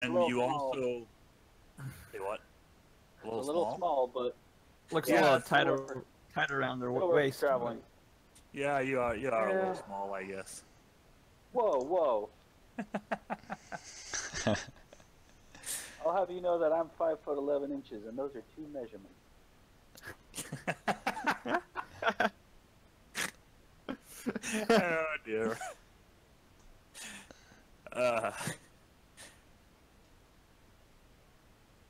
And little you small. also... Say what? A A little little small? small, but Looks Yeah, a little it's tighter, still worth, tighter around their still worth waist. traveling. Yeah, you are a little Yeah. small, I guess. Whoa, whoa. I'll have you know that I'm 5'11", and those are 2 measurements. Oh dear.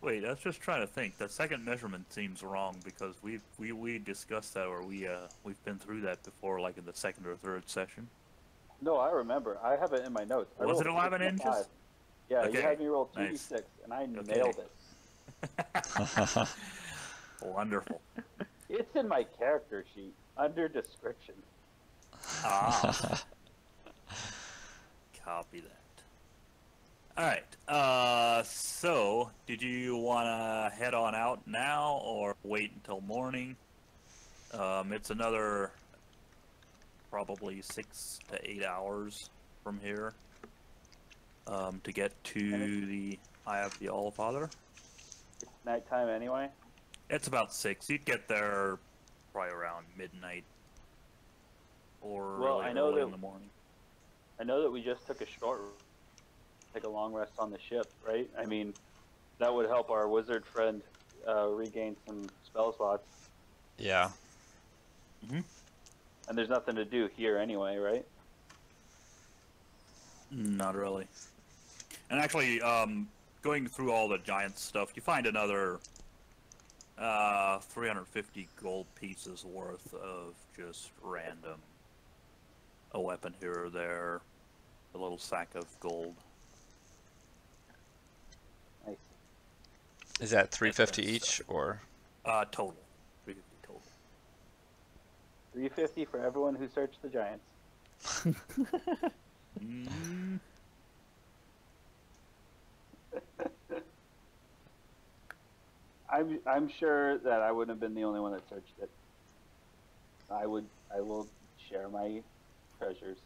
Wait, I was just trying to think. The second measurement seems wrong because we discussed that, or we've been through that before, like in the second or third session. No, I remember. I have it in my notes. I Was it rolled 11 6 and a 5. inches? Yeah, Okay, you had me roll 2d6, nice. and I Okay. nailed it. Wonderful. It's in my character sheet under description. Ah. Copy that. Alright, so, did you want to head on out now, or wait until morning? It's another, probably 6 to 8 hours from here, to get to the Eye of the Allfather. It's nighttime anyway. It's about 6. You'd get there probably around midnight, or Well, really I know early that in the morning. I know that we just took a take a long rest on the ship, right? I mean, that would help our wizard friend regain some spell slots. Yeah. Mm-hmm. And there's nothing to do here anyway, right? Not really. And actually, going through all the giant stuff, you find another 350 gold pieces worth of just random, a weapon here or there, a little sack of gold. Nice. Is that 350 each, or? Total. 350 total. 350 for everyone who searched the giants. Mm. I'm sure that I wouldn't have been the only one that searched it. I will share my treasures.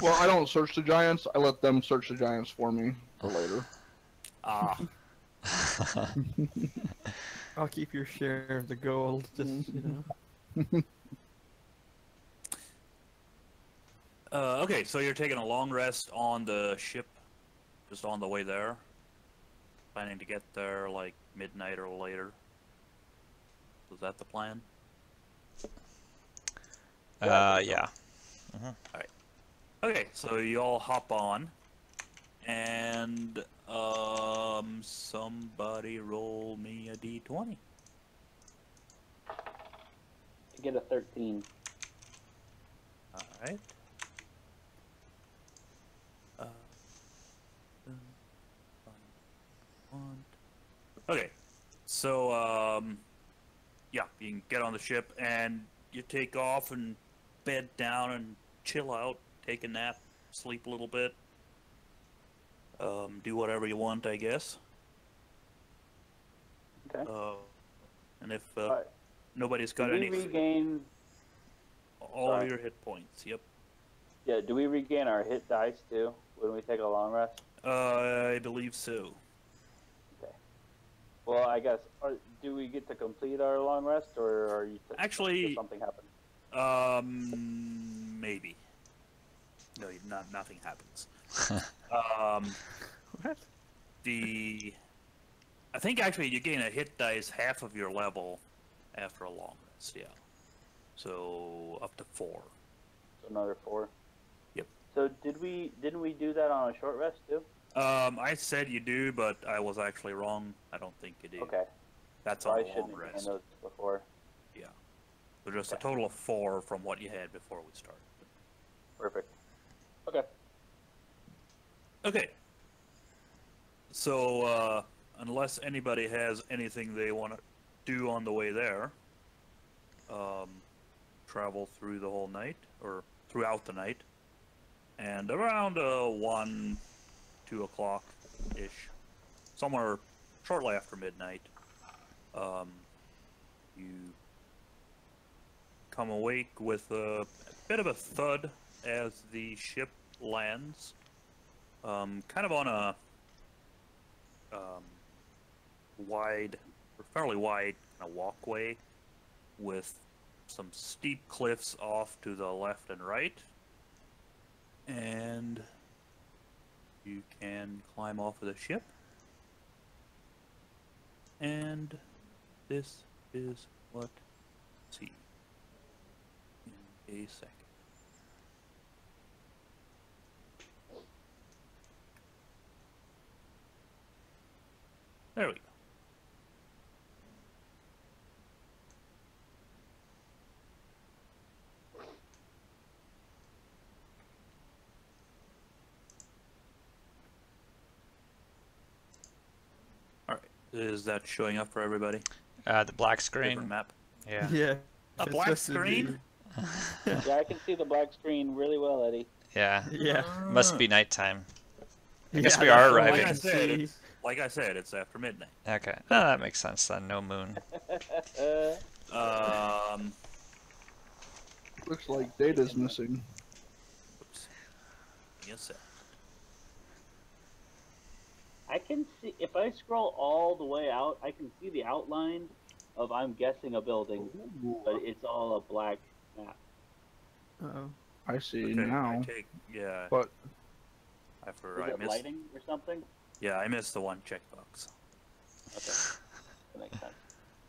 Well, I don't search the giants. I let them search the giants for me for later. Ah. I'll keep your share of the gold. Just, you know. Okay, so you're taking a long rest on the ship, just on the way there? Planning to get there like midnight or later? Was that the plan? Yeah. Alright. Okay, so you all hop on, and somebody roll me a d20. I get a 13. Alright. Okay, so yeah, you can get on the ship and you take off and bed down and chill out, take a nap, sleep a little bit, do whatever you want, I guess. Okay. And if Right. nobody's got Do we any, regain? all Sorry. your hit points. Yep. Yeah. Do we regain our hit dice too when we take a long rest? I believe so. Okay. Well, I guess. Do we get to complete our long rest, or are you? Actually, does something happen? Maybe. No, nothing happens. What? I think actually you gain a hit dice half of your level after a long rest, yeah. So up to 4. So another 4. Yep. So didn't we do that on a short rest too? I said you do, but I was actually wrong. I don't think you do. Okay. That's So on I a long shouldn't have rest. those before. Yeah. So just a total of 4 from what you had before we started. Perfect. Okay. Okay. So, unless anybody has anything they want to do on the way there, travel through the whole night, or throughout the night, and around 1, 2 o'clock-ish, somewhere shortly after midnight, you come awake with a bit of a thud as the ship lands, kind of on a wide, or fairly wide kind of walkway with some steep cliffs off to the left and right. And you can climb off of the ship. And this is what you see in a second. There we go. All right, is that showing up for everybody? The black Different screen. map. Yeah. Yeah. A it's black supposed to be- screen? Yeah, I can see the black screen really well, Eddie. Yeah. Yeah. Must be nighttime. I guess Yeah, we that's are all I Like arriving. I can said, see. like I said, it's after midnight. Okay. Oh, that makes sense then. No moon. Looks like Data's missing. Oops. Yes, sir. I can see, if I scroll all the way out, I can see the outline of, I'm guessing, a building, but it's all a black map. Uh-oh. I see Okay, now. yeah. But I Is forgot. I it missed. lighting or something? Yeah, I missed the one checkbox. Okay, that makes sense.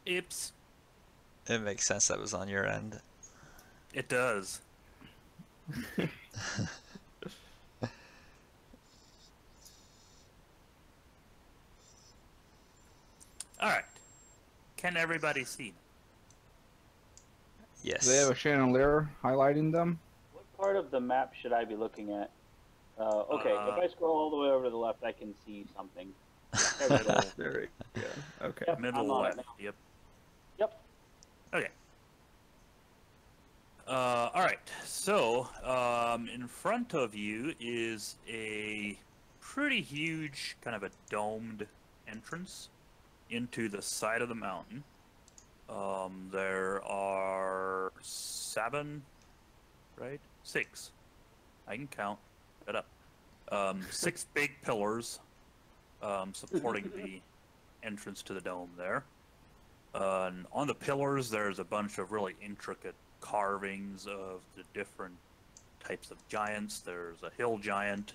Oops. It makes sense that was on your end. It does. All right. Can everybody see? Yes. do they have a chandelier highlighting them? What part of the map should I be looking at? Okay, if I scroll all the way over to the left, I can see something. Middle, There we go. Okay. Yep, middle I'm on it left. now. Yep. Yep. Okay. All right. So, in front of you is a pretty huge, kind of a domed entrance into the side of the mountain. There are 7, right? 6. I can count. Shut up. 6 big pillars supporting the entrance to the dome there. And on the pillars, there's a bunch of really intricate carvings of the different types of giants. There's a hill giant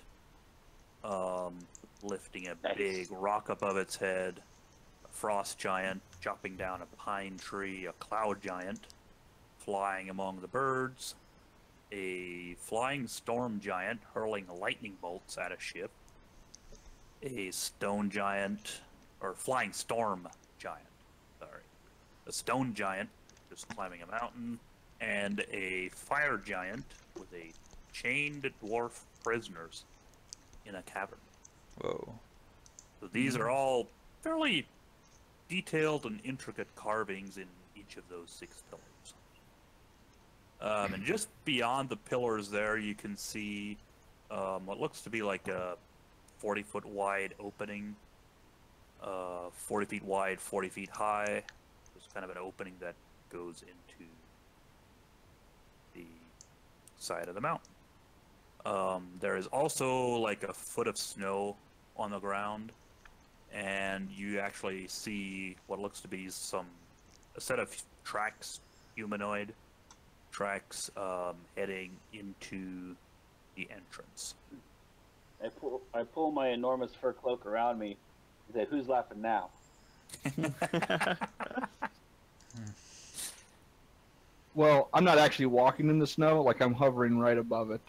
lifting a Nice. big rock above its head, a frost giant chopping down a pine tree, a cloud giant flying among the birds, a flying storm giant hurling lightning bolts at a ship, a stone giant, or flying storm giant, sorry, a stone giant just climbing a mountain, and a fire giant with a chained dwarf prisoners in a cavern. Whoa. So these are all fairly detailed and intricate carvings in each of those 6 pillars. And just beyond the pillars there, you can see what looks to be like a 40-foot wide opening, 40 feet wide, 40 feet high. There's kind of an opening that goes into the side of the mountain. There is also like a foot of snow on the ground, and you actually see what looks to be a set of tracks, humanoid tracks, heading into the entrance. I pull my enormous fur cloak around me and say, "Who's laughing now?" Well, I'm not actually walking in the snow. Like I'm hovering right above it.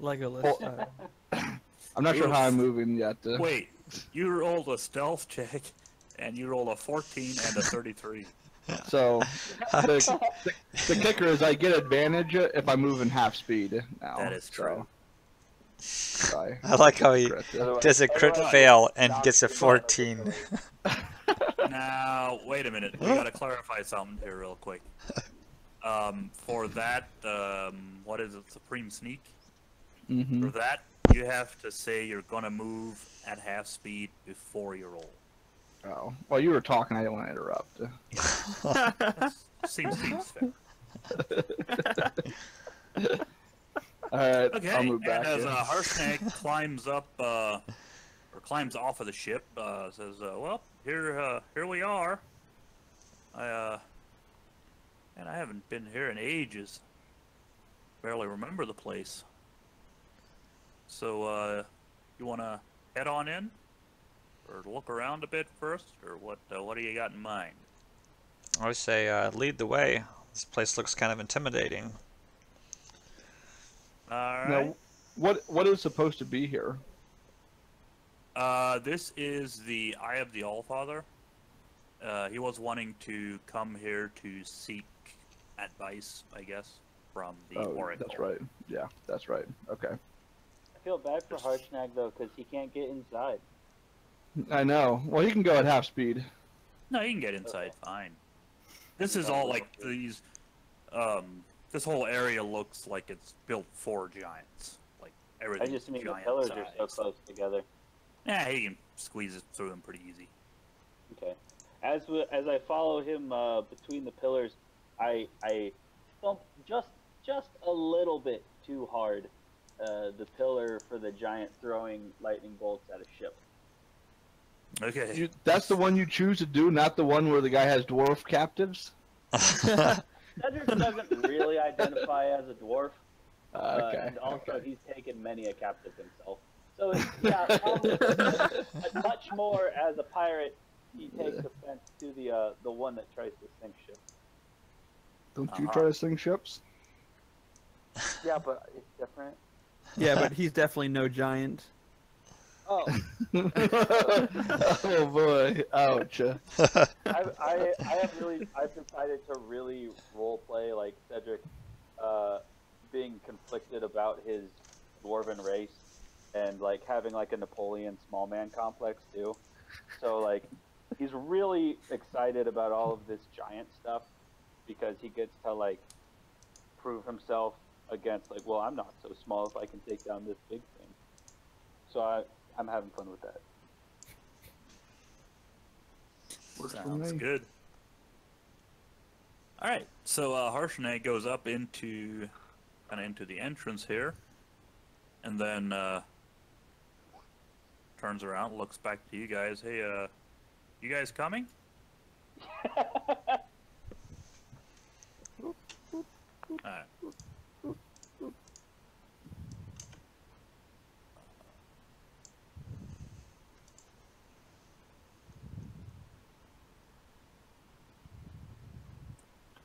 Legolas. Well- I'm not sure how I'm moving yet. Wait, you rolled a stealth check, and you rolled a 14 and a 33. So the kicker is I get advantage if I move in half speed now. That is true. So, I like how he regret it. Otherwise- does a crit otherwise- fail and gets a 14. Now, wait a minute. We gotta clarify something here real quick. For that, what is it, Supreme Sneak? Mhm. For that, you have to say you're gonna move at half speed before you roll. Oh, well, you were talking. I didn't want to interrupt. Seems fair. All right, Okay, I'll move back. and as here. Harshnag climbs up, or or climbs off of the ship. Says, "Well, here we are. And I haven't been here in ages. Barely remember the place. So, you want to head on in, or look around a bit first, or what? What do you got in mind?" I would say lead the way. This place looks kind of intimidating. All right. Now, what is supposed to be here? This is the Eye of the Allfather. He was wanting to come here to seek advice, I guess, from the Oracle. That's right. Yeah, that's right. Okay. I feel bad for Harshnag though, because he can't get inside. I know. Well, he can go at half speed. No, you can get inside fine. This is all like these. This whole area looks like it's built for giants. Like I everything. just mean the pillars are so close together. Yeah, he can squeeze it through them pretty easy. Okay. As I follow him between the pillars, I thump just a little bit too hard the pillar for the giant throwing lightning bolts at a ship. Okay. That's the one you choose to do, not the one where the guy has dwarf captives? Cedric doesn't really identify as a dwarf, Okay. and also he's taken many a captive himself. So yeah, probably a touch more as a pirate. He takes offense to the one that tries to sink ships. Don't you try to sink ships? Yeah, but it's different. Yeah, but he's definitely no giant. Oh, Oh boy! Ouch! I've decided to really role play like Cedric, being conflicted about his dwarven race, and like having like a Napoleon small man complex too. So like, he's really excited about all of this giant stuff because he gets to like prove himself against like, well, I'm not so small if I can take down this big thing. So I'm having fun with that. Sounds good. All right, so Harshnag goes up into the entrance here, and then turns around, looks back to you guys. Hey, you guys coming? All right.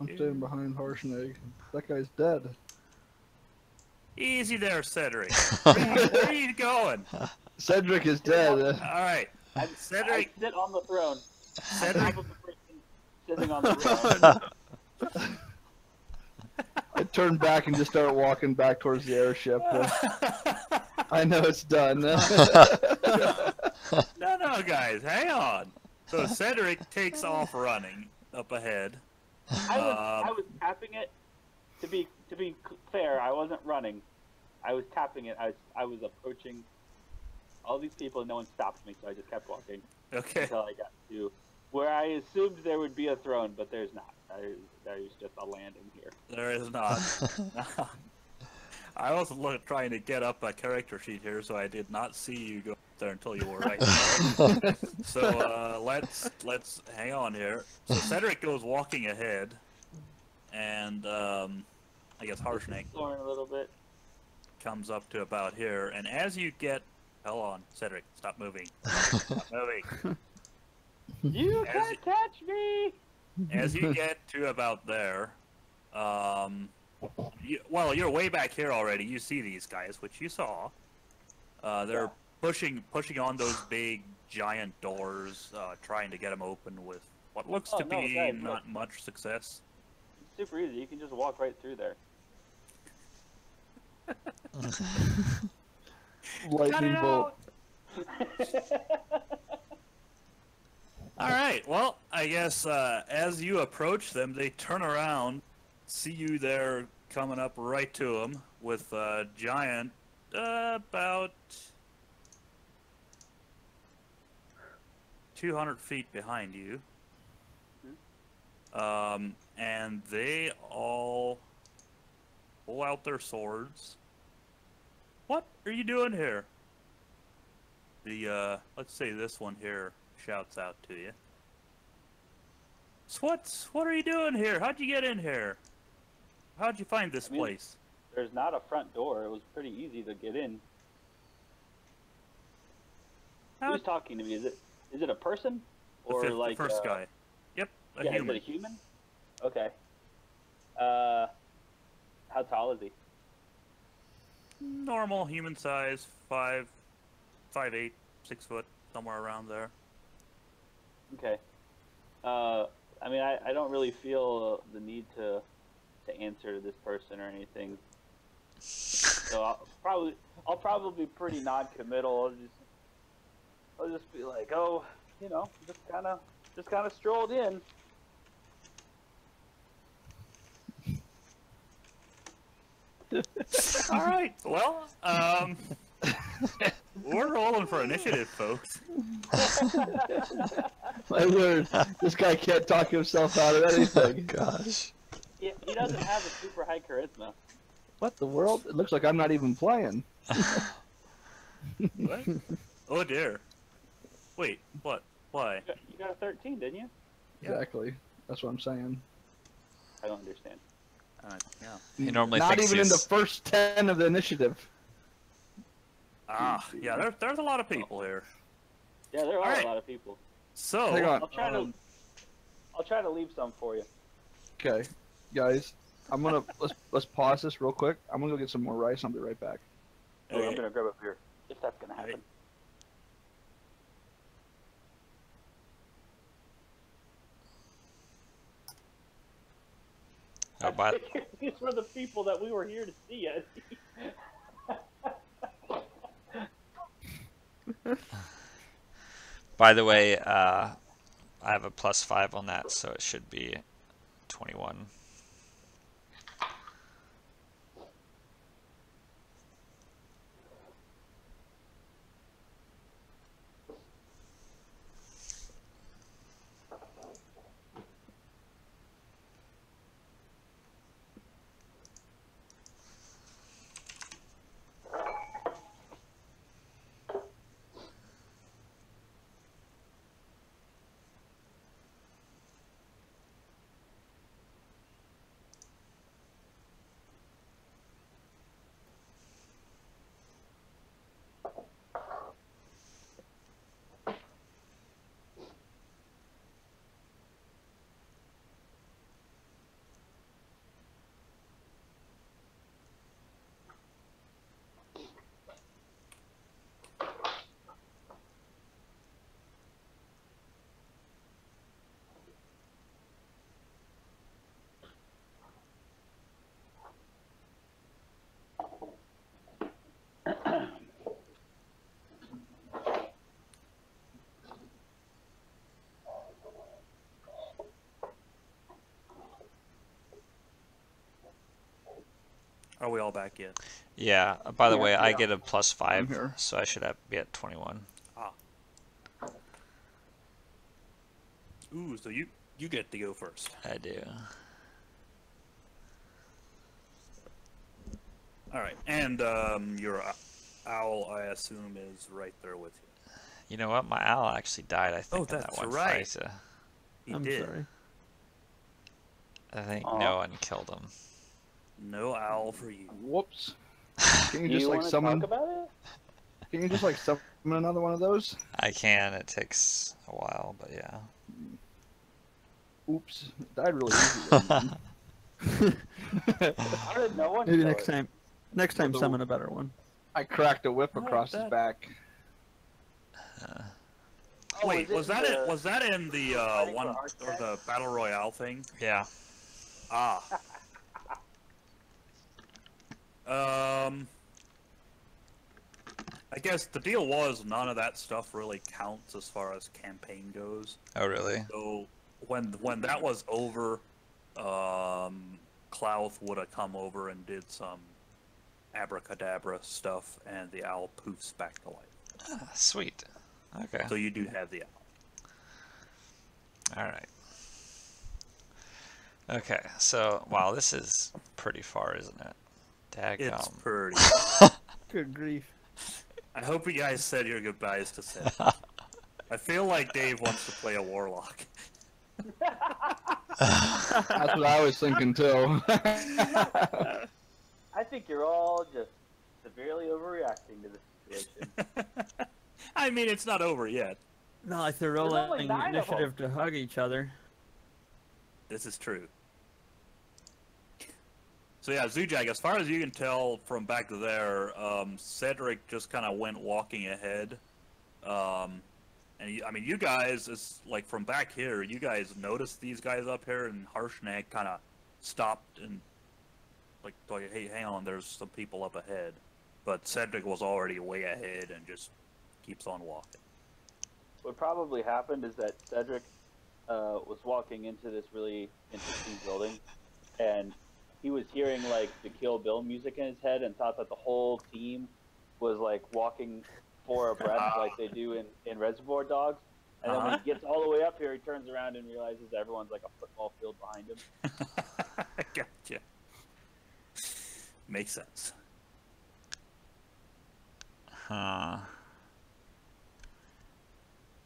I'm staying behind Harshnag. That guy's dead. Easy there, Cedric. Where are you going? Cedric is dead. All right, Cedric. I sit on the throne. Cedric. I'm the person sitting on the throne. I turn back and just start walking back towards the airship. I know it's done. No, guys, hang on. So Cedric takes off running up ahead. I was tapping it. To be fair, I wasn't running. I was tapping it. I was approaching all these people, and no one stopped me, so I just kept walking Okay. until I got to where I assumed there would be a throne, but there's not. There's just a landing here. There is not. I was trying to get up a character sheet here, so I did not see you go there until you were right there. So let's hang on here. So Cedric goes walking ahead, and I guess Harshnag Soaring a little bit. comes up to about here, and as you get, hold on, Cedric, stop moving. Stop moving. You As can't catch me! As you get to about there, well, you're way back here already. You see these guys, which you saw. They're pushing on those big giant doors, trying to get them open with what looks to be guys, not much success. It's super easy. You can just walk right through there. Lightning bolt. All right. Well, I guess as you approach them, they turn around, see you there coming up right to them with a giant about 200 feet behind you. And they all pull out their swords. What are you doing here? let's say this one here shouts out to you. What are you doing here? How'd you get in here? How'd you find this place? There's not a front door. It was pretty easy to get in. Who's talking to me? Is it a person or The first guy? Yep, a yeah, human. is it a human? Okay. How tall is he? Normal human size, 5'8", 6 foot, somewhere around there. Okay. I mean, I don't really feel the need to answer to this person or anything. So I'll probably be pretty non-committal. I'll just be like, oh, you know, just kind of strolled in. All right. Well, we're rolling for initiative, folks. I learned this guy can't talk himself out of anything. Gosh. He doesn't have a super high charisma. What the world? It looks like I'm not even playing. What? Oh dear. Wait. What? Why? You got a 13, didn't you? Exactly. That's what I'm saying. I don't understand. Yeah. He normally Not thinks even in the he's... first 10 of the initiative. Yeah. There's a lot of people here. Yeah, there are Alright. a lot of people. So. Hang on. I'll try to leave some for you. Okay, guys, let's pause this real quick. I'm gonna go get some more rice. I'll be right back. Oh, I'm Okay. gonna grab a beer if that's gonna happen. Oh, but These were the people that we were here to see. by the way, I have a +5 on that, so it should be 21. Are we all back yet? Yeah. By the Yeah, way, I yeah. get a I'm +5, here. so I should be at 21. Ooh, so you get to go first. I do. All right, and your owl, I assume, is right there with you. You know what? My owl actually died, I think, in that that's one right. fight. He I'm did. sorry. I think Aw. no one killed him. No owl for you. Whoops. Can Do you just you like want to summon? talk about it? Can you just like summon another one of those? I can. It takes a while, but yeah. Oops, it died really easy. How did no one Maybe kill next it? time. Next time, So- summon a better one. I cracked a whip Oh, across his that- back. Oh, Wait, is was that the- it? Was that in the Fighting one for or Arctic? the battle royale thing? Yeah. Ah. I guess the deal was none of that stuff really counts as far as campaign goes. Oh, really? So when that was over, Klauth would have come over and did some abracadabra stuff, and the owl poofs back to life. Ah, sweet. Okay. So you do have the owl. All right. Okay, so, wow, this is pretty far, isn't it? It's Daggum. pretty. Good grief. I hope you guys said your goodbyes to Cedric. I feel like Dave wants to play a warlock. That's what I was thinking too. I think you're all just severely overreacting to this situation. I mean, it's not over yet. Not like they're only rolling 9 of initiative to hug each other. This is true. So yeah, Zujag, as far as you can tell from back there, Cedric just kind of went walking ahead. I mean, you guys, is like from back here, you guys noticed these guys up here, and Harshnag kind of stopped and like, hey, hang on, there's some people up ahead. But Cedric was already way ahead and just keeps on walking. What probably happened is that Cedric was walking into this really interesting building, and he was hearing like the Kill Bill music in his head, and thought that the whole team was like walking for a breath like they do in Reservoir Dogs. And then when he gets all the way up here, he turns around and realizes everyone's like a football field behind him. Gotcha. Makes sense. Huh.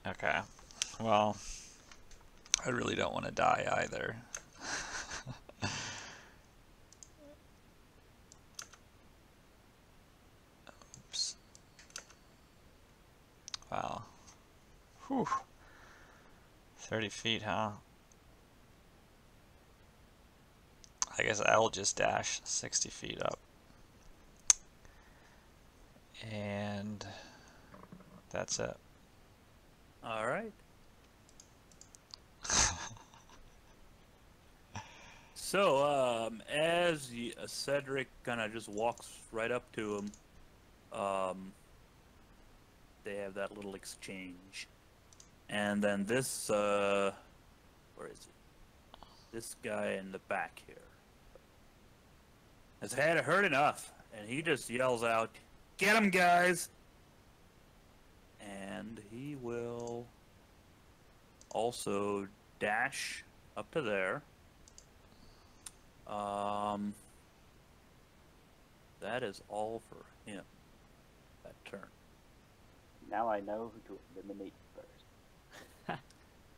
Okay. Well, I really don't want to die either. Oops. Wow. Whew. 30 feet, huh? I guess I'll just dash 60 feet up. And that's it. All right. So, as Cedric kind of just walks right up to him, they have that little exchange. And then this, where is he? This guy in the back here has had heard enough, and he just yells out, "Get him, guys!" And he will also dash up to there. That is all for him. That turn. Now I know who to eliminate first.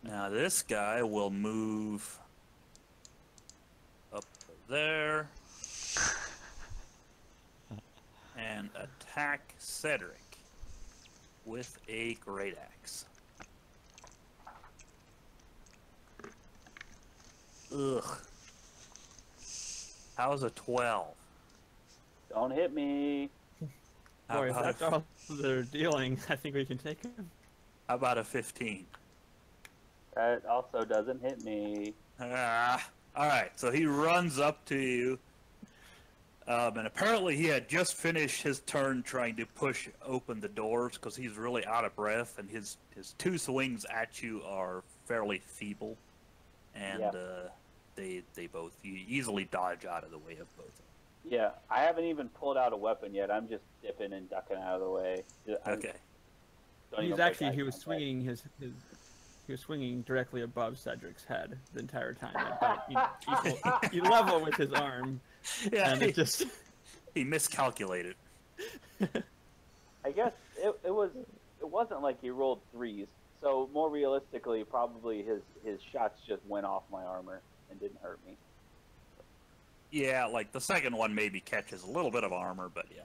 Now this guy will move up to there and attack Cedric with a great axe. Ugh. How's a 12? Don't hit me. How Boy, if about that's all they're dealing, I think we can take him. How about a 15? That also doesn't hit me. All right, so he runs up to you, and apparently he had just finished his turn trying to push open the doors because he's really out of breath, and his two swings at you are fairly feeble, and Yeah. they both, you easily dodge out of the way of both. Yeah, I haven't even pulled out a weapon yet. I'm just dipping and ducking out of the way. Okay. He was swinging he was swinging directly above Cedric's head the entire time. But he level with his arm, Yeah, and it just he miscalculated. I guess it wasn't like he rolled threes. So more realistically, probably his shots just went off my armor and didn't hurt me. Yeah, like the second one maybe catches a little bit of armor, but yeah.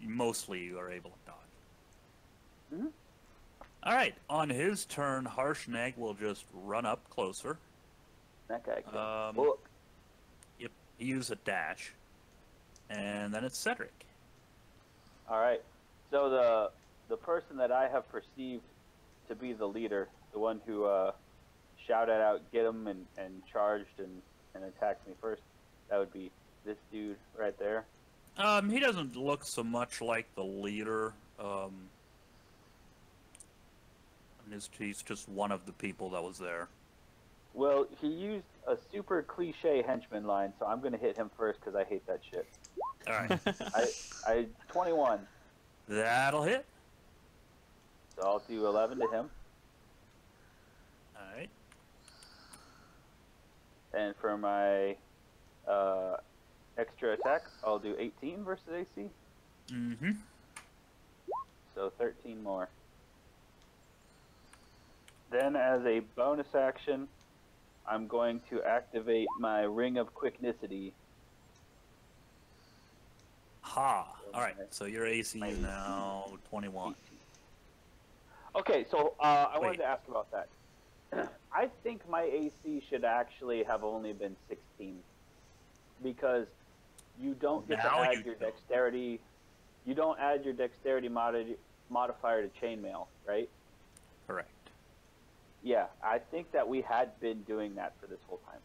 Mostly you are able to dodge. Mhm. Alright, on his turn, Harshnag will just run up closer. That guy can Um, look. Yep, he used a dash. And then it's Cedric. All right. So the person that I have perceived to be the leader, the one who shouted out "Get him" and charged and attacked me first, that would be this dude right there. He doesn't look so much like the leader. He's just one of the people that was there. Well, he used a super cliche henchman line, so I'm gonna hit him first because I hate that shit. Alright, I 21, that'll hit. so I'll do 11 to him, Alright. and for my extra attack, I'll do 18 versus AC. Mm-hmm. so 13 more. Then, as a bonus action, I'm going to activate my Ring of Quicknicity. Ha! Alright, so your AC is now 21. Okay, so I Wait. wanted to ask about that. I think my AC should actually have only been 16 because you don't get to Now add you your don't. dexterity. You don't add your dexterity modifier to chainmail, right? Correct. Yeah, I think that we had been doing that for this whole time,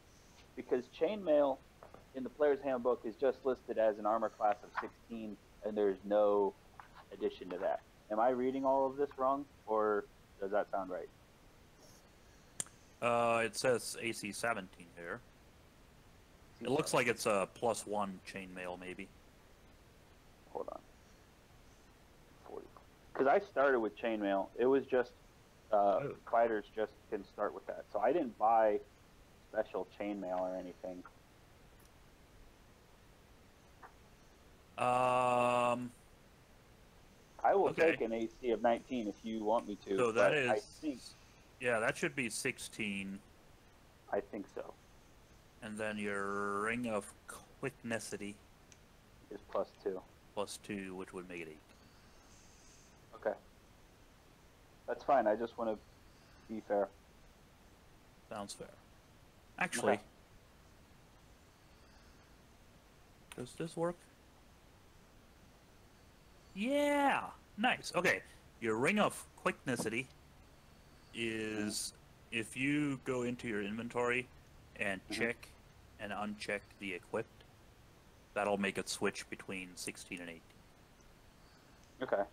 because chainmail in the player's handbook is just listed as an armor class of 16, and there's no addition to that. Am I reading all of this wrong, or does that sound right? It says AC 17 here. It looks like it's a +1 chainmail, maybe. Hold on. 40. Because I started with chainmail. It was just fighters just can start with that. So I didn't buy special chainmail or anything. I will Okay. take an AC of 19 if you want me to. So that but is, I think that should be 16, so. and then your Ring of Quicknicity Is +2. +2, which would make it 8. Okay. That's fine. I just want to be fair. Sounds fair. Actually, Okay. does this work? Yeah! Nice. Okay. Your Ring of Quicknicity is if you go into your inventory and check and uncheck the equipped, that'll make it switch between 16 and 18. Okay.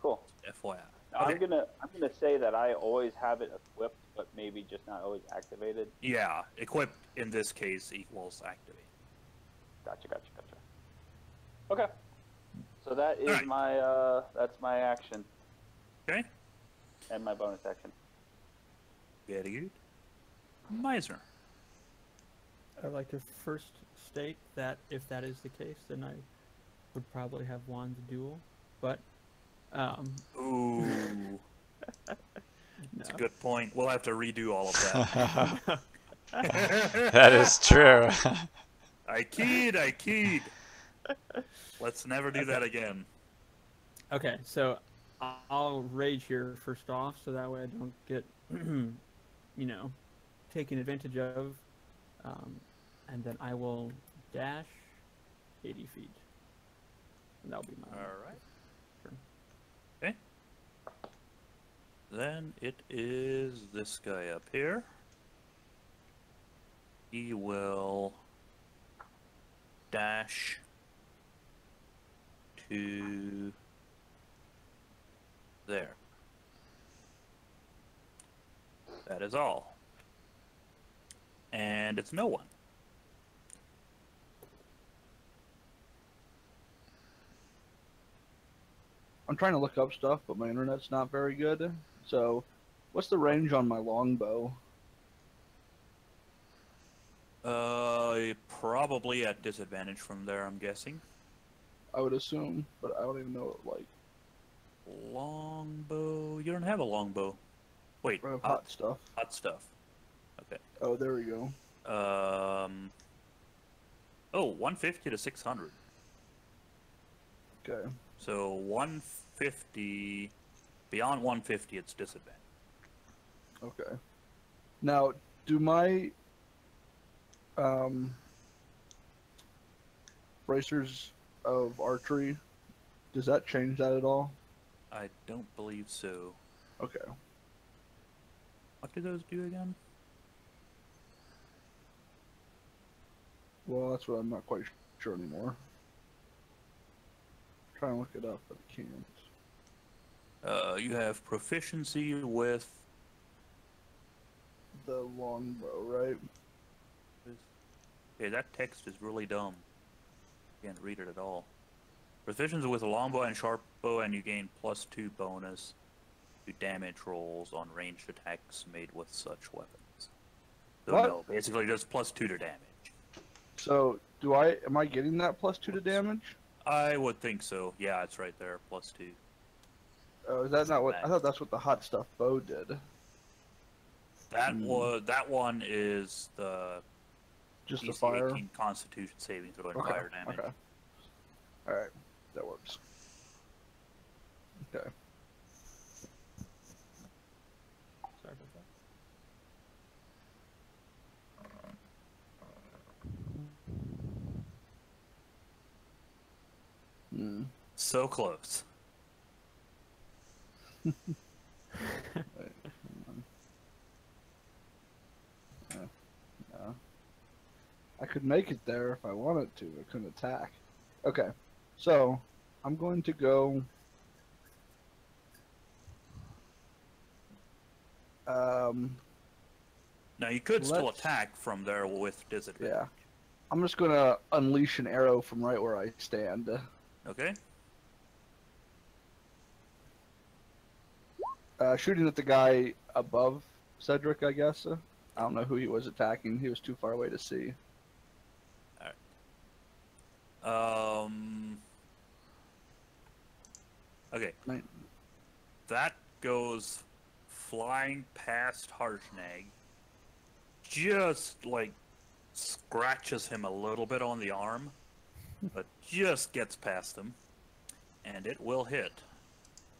Cool. FYI. Now, Okay. I'm gonna say that I always have it equipped, but maybe just not always activated. Yeah, equipped in this case equals activate. Gotcha. Okay. So that is Alright. my that's my action Okay? and my bonus action. Very good. Meisner. I'd like to first state that if that is the case, then I would probably have Juan's duel, but Ooh, no. that's a good point. We'll have to redo all of that. That is true. I keyed. Let's never do that again. Okay, so I'll rage here first off, so that way I don't get, taken advantage of, and then I will dash 80 feet. And that'll be my All right. turn. Okay. Then it is this guy up here. He will dash to there. That is all. And it's no one. I'm trying to look up stuff, but my internet's not very good. So, what's the range on my longbow? Probably at disadvantage from there, I'm guessing. I would assume, but I don't even know what, like, Longbow. You don't have a longbow. Wait, I have hot stuff. hot stuff. Okay. Oh, there we go. Oh, 150 to 600. Okay. So 150, beyond 150, it's disadvantage. Okay. Now, do my bracers of archery, does that change that at all? I don't believe so. Okay. What do those do again? Well, that's what I'm not quite sure anymore. Try and look it up, but I can't. You have proficiency with. The longbow, right? Okay, that text is really dumb. Can't read it at all. Proficiency with a longbow and sharp bow, and you gain +2 bonus to damage rolls on ranged attacks made with such weapons. So What? no, basically just +2 to damage. So, am I getting that +2 to damage? I would think so. Yeah, it's right there, +2. Oh, is that not what? I thought that's what the hot stuff bow did. That one is the Just the DC fire. 18 Constitution saving throw and Okay. fire damage. Okay. All right, that works. Okay. Sorry about that. So close. Wait, hang on. No. I could make it there if I wanted to. I couldn't attack. Okay, so I'm going to go. Now you could still Let's- attack from there with disadvantage. Yeah. I'm just gonna unleash an arrow from right where I stand. Okay. Shooting at the guy above Cedric, I guess. I don't know who he was attacking. He was too far away to see. Okay. Right. That goes flying past Harshnag. Just like scratches him a little bit on the arm, but just gets past him, and it will hit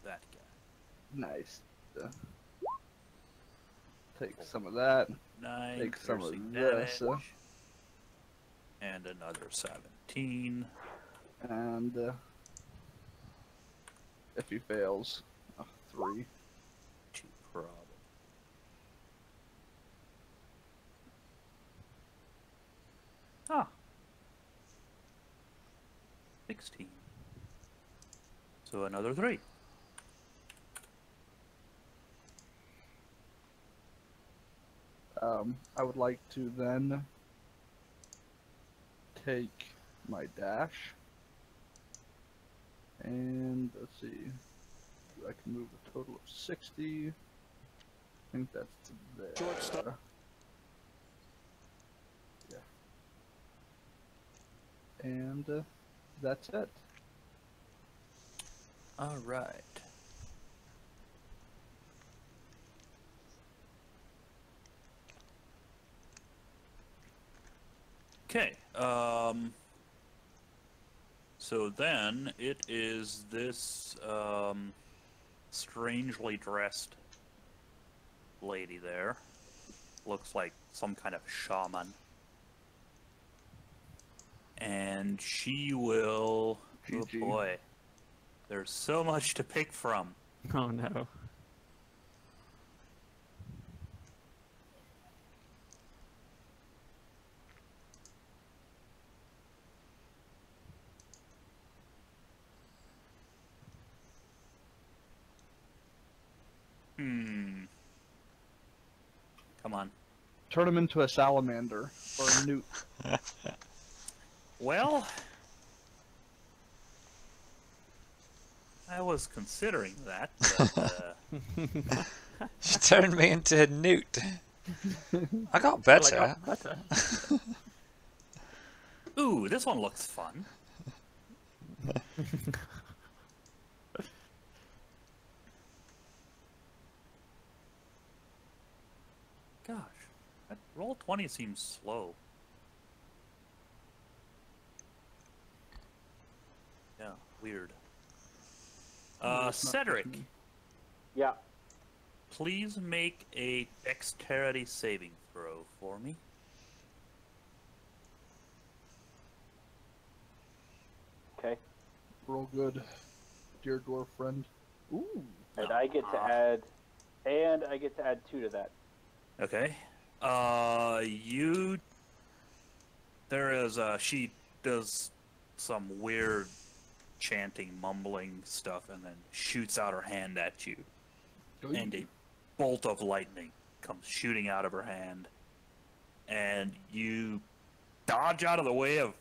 that guy. Nice. Take some of that. 9 Take some of piercing this, damage, and another 17. And if he fails, 3. 2 problem. Ah. 16. So another 3. I would like to then take my dash, and let's see, I can move a total of 60. I think that's there. Shortstop. Yeah. And that's it. All right. Okay. So then it is this strangely dressed lady there. Looks like some kind of shaman. And she will. Oh GG. boy. There's so much to pick from. Oh no. Come on. Turn him into a salamander or a newt. Well, I was considering that, but, She turned me into a newt. I got better. Better. ooh, this one looks fun. Gosh, that roll 20 seems slow. Yeah, weird. it's not Cedric, me. Yeah. please make a dexterity saving throw for me. Okay. Roll good, dear dwarf friend. Ooh. And I get to add 2 to that. Okay. She does some weird chanting, mumbling stuff, and then shoots out her hand at you. And a bolt of lightning comes shooting out of her hand. And you dodge out of the way of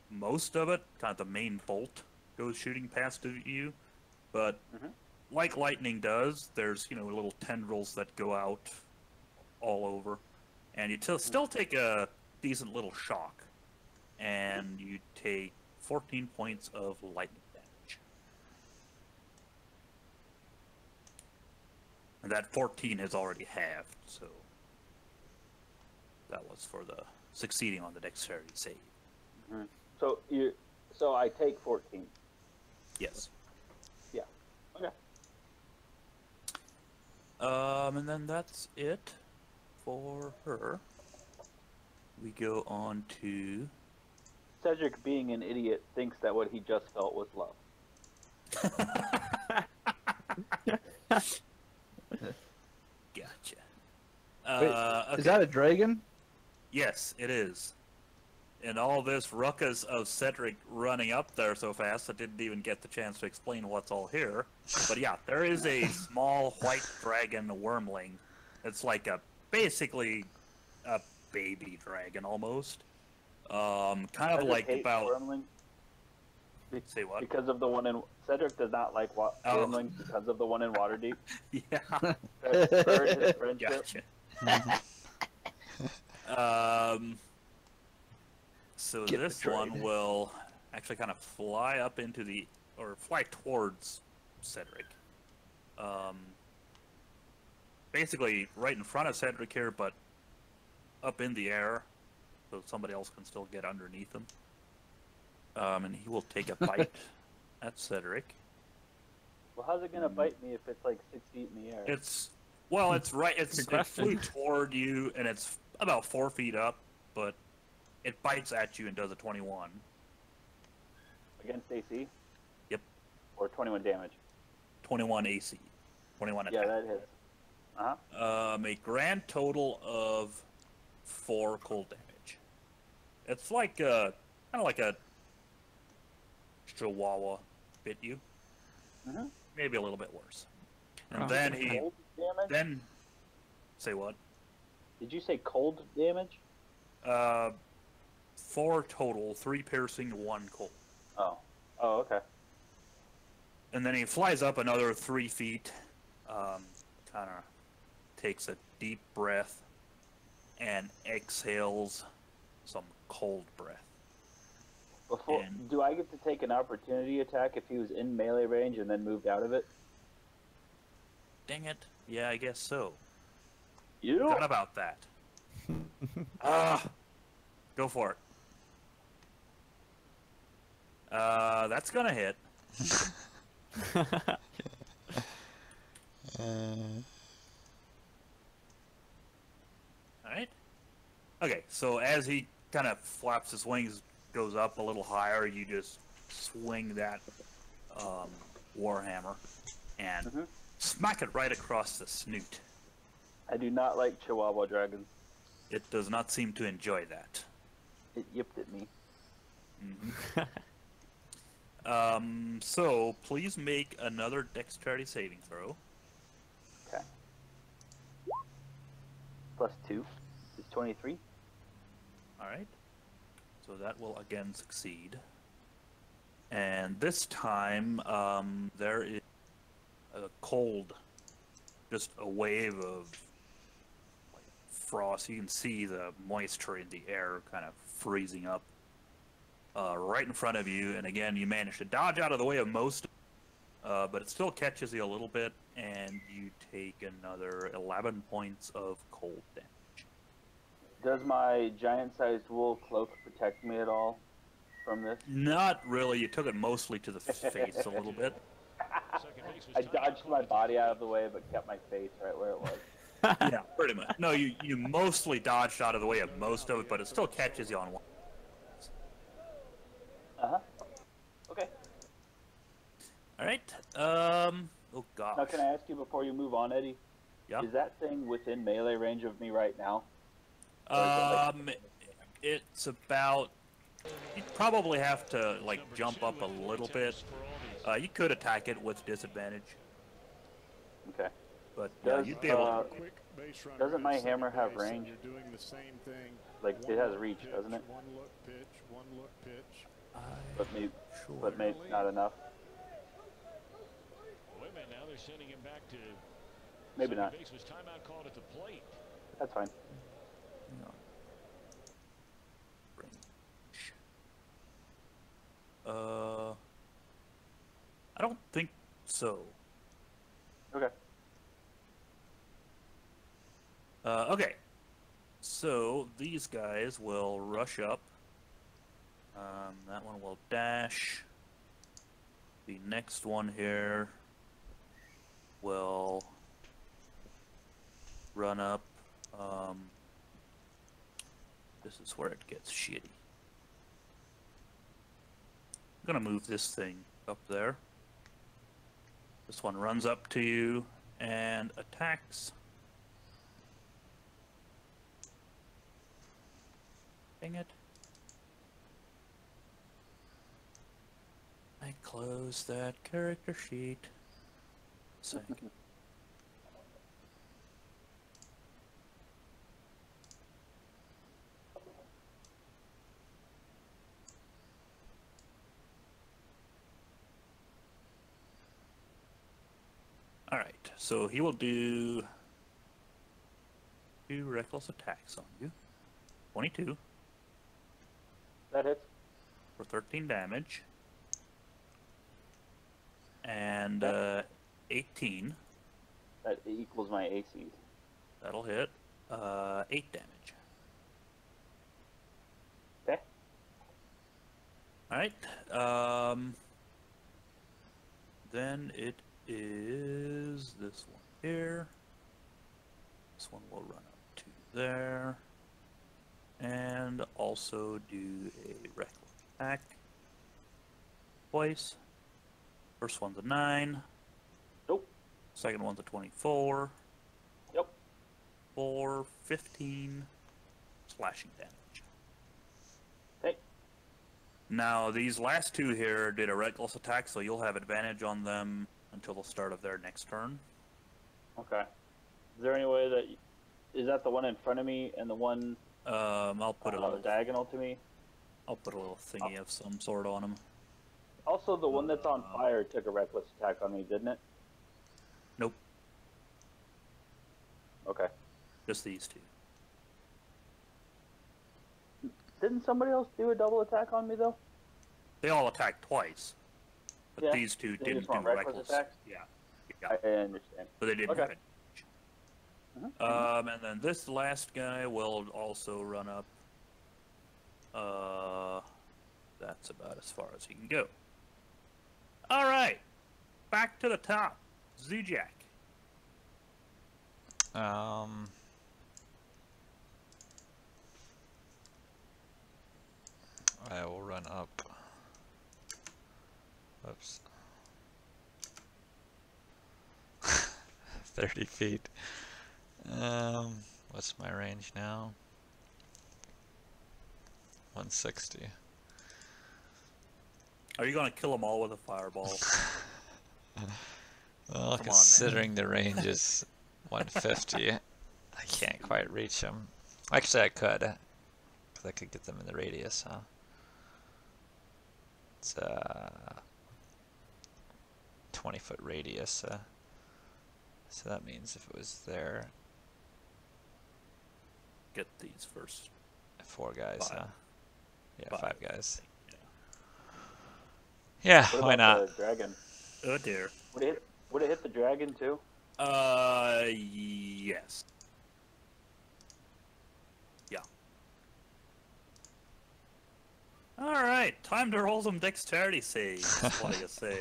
most of it. Kind of the main bolt goes shooting past you. But like lightning does, there's, little tendrils that go out all over. And you still take a decent little shock. And you take 14 points of lightning damage. And that 14 is already halved, so that was for the succeeding on the dexterity save. So I take 14. Yes. Yeah. Okay. And then that's it for her. We go on to Cedric, being an idiot, thinks that what he just felt was love. Gotcha. Wait, Okay. is that a dragon? Yes, it is. And all this ruckus of Cedric running up there so fast, I didn't even get the chance to explain what's all here. But yeah, there is a small white dragon wormling. It's like basically a baby dragon almost. Kind of Cedric like hates about. Wormling Say what? because of the one in Cedric does not like Wormlings because of the one in Waterdeep. Yeah. Heard his friendship. Gotcha. So Get this betrayed. one will actually kind of fly up into or fly towards Cedric. Basically right in front of Cedric here, but up in the air, so somebody else can still get underneath him. And he will take a bite at Cedric. Well, how's it gonna bite me if it's like 6 feet in the air? It's it Good flew question. toward you, and it's about 4 feet up, but it bites at you and does a 21. Against AC? Yep. Or 21 damage? 21 AC. 21 Yeah, attack. that hits. Uh-huh. A grand total of 4 cold damage. It's like kind of like a chihuahua bit you. Mhm. Maybe a little bit worse. And Oh. then he Cold damage? say what? Did you say cold damage? 4 total, 3 piercing, 1 cold. Oh. Oh, okay. And then he flies up another 3 feet, kind of takes a deep breath, and exhales some cold breath. Before, And- do I get to take an opportunity attack if he was in melee range and then moved out of it? Dang it. Yeah, I guess so. You? Forgot about that. Go for it. That's gonna hit. Alright. Okay, so as he kind of flaps his wings, goes up a little higher, you just swing that warhammer and Mhm. smack it right across the snoot. I do not like Chihuahua dragons. It does not seem to enjoy that. It yipped at me. So please make another dexterity saving throw. Okay. +2 is 23. Alright. So that will again succeed. And this time, there is a cold, just a wave of like, frost. You can see the moisture in the air kind of freezing up right in front of you. And again, you manage to dodge out of the way of most, but it still catches you a little bit, and you take another 11 points of cold damage. Does my giant-sized wool cloak protect me at all from this? Not really. You took it mostly to the face a little bit. I dodged my body out of the way, but kept my face right where it was. Yeah, pretty much. No, you mostly dodged out of the way of most of it, but it still catches you on one. Uh-huh. Okay. All right. Oh gosh. Now, can I ask you before you move on, Eddie? Yeah. Is that thing within melee range of me right now? It's about. You probably have to like jump up a little bit. You could attack it with disadvantage, Okay. but Does, you'd be able. doesn't my hammer have range? Like, it has reach, doesn't it? But maybe, but maybe not enough. Wait a minute, now they're sending him back to Maybe not. base with timeout called at the plate. That's fine. No. Range. I don't think so. Okay. Okay. So these guys will rush up. That one will dash. The next one here will run up. This is where it gets shitty. I'm gonna move this thing up there. This one runs up to you and attacks. Dang it. I closed that character sheet. Second. Alright, so he will do 2 reckless attacks on you. 22 That hits. for 13 damage. And 18. That equals my AC. That'll hit. 8 damage. Okay. Alright. Then it is this one here. This one will run up to there. And also do a reckless attack. Twice. First one's a 9. Nope. Second one's a 24. Yep. 4, 15 slashing damage. Okay. Now, these last 2 here did a reckless attack, so you'll have advantage on them until the start of their next turn. Okay. Is there any way that... Is that the one in front of me and the one I'll put a little diagonal to me? I'll put a little thingy of some sort on them. Also, the one that's on fire took a reckless attack on me, didn't it? Nope, Okay. just these 2. Didn't somebody else do a double attack on me, though? They all attacked twice, but Yeah, these 2 they didn't just do weren't reckless reckless. attacks? Yeah, I understand. but they didn't Okay. have it. And then this last guy will also run up. That's about as far as he can go. All right, back to the top. Zujak. I will run up. Whoops. 30 feet. What's my range now? 160. Are you gonna kill them all with a fireball? Well, Come on, considering the range is 150, I can't quite reach them. Actually, I could, because I could get them in the radius, huh? It's a 20-foot radius, so that means if it was there, Get these first. 4 guys, 5. huh? Yeah, 5. 5 guys. Yeah. Yeah, What why about not? the dragon? Oh dear. Would it hit the dragon, too? Yes. Yeah. All right, time to roll some dexterity saves. What do you say?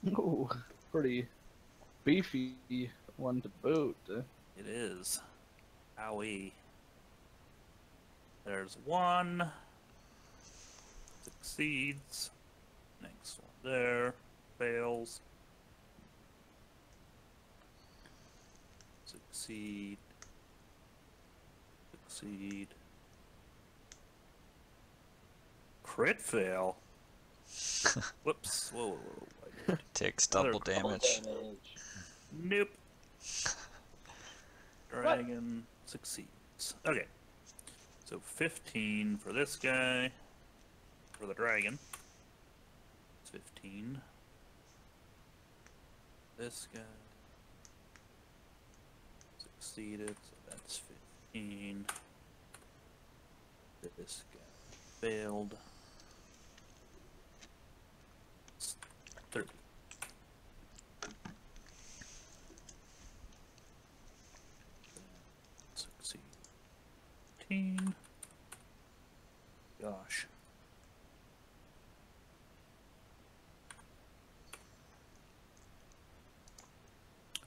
Ooh, pretty beefy one to boot. It is. Owie. There's 1. Succeeds. Next one there. Fails. Succeed. Succeed. Crit fail. Whoops. Whoa, whoa, whoa. Takes Another double damage. Nope. Dragon succeeds. Okay. So 15 for this guy. For the dragon. It's 15. This guy succeeded, so that's 15. This guy failed. It's 30. 18. Gosh.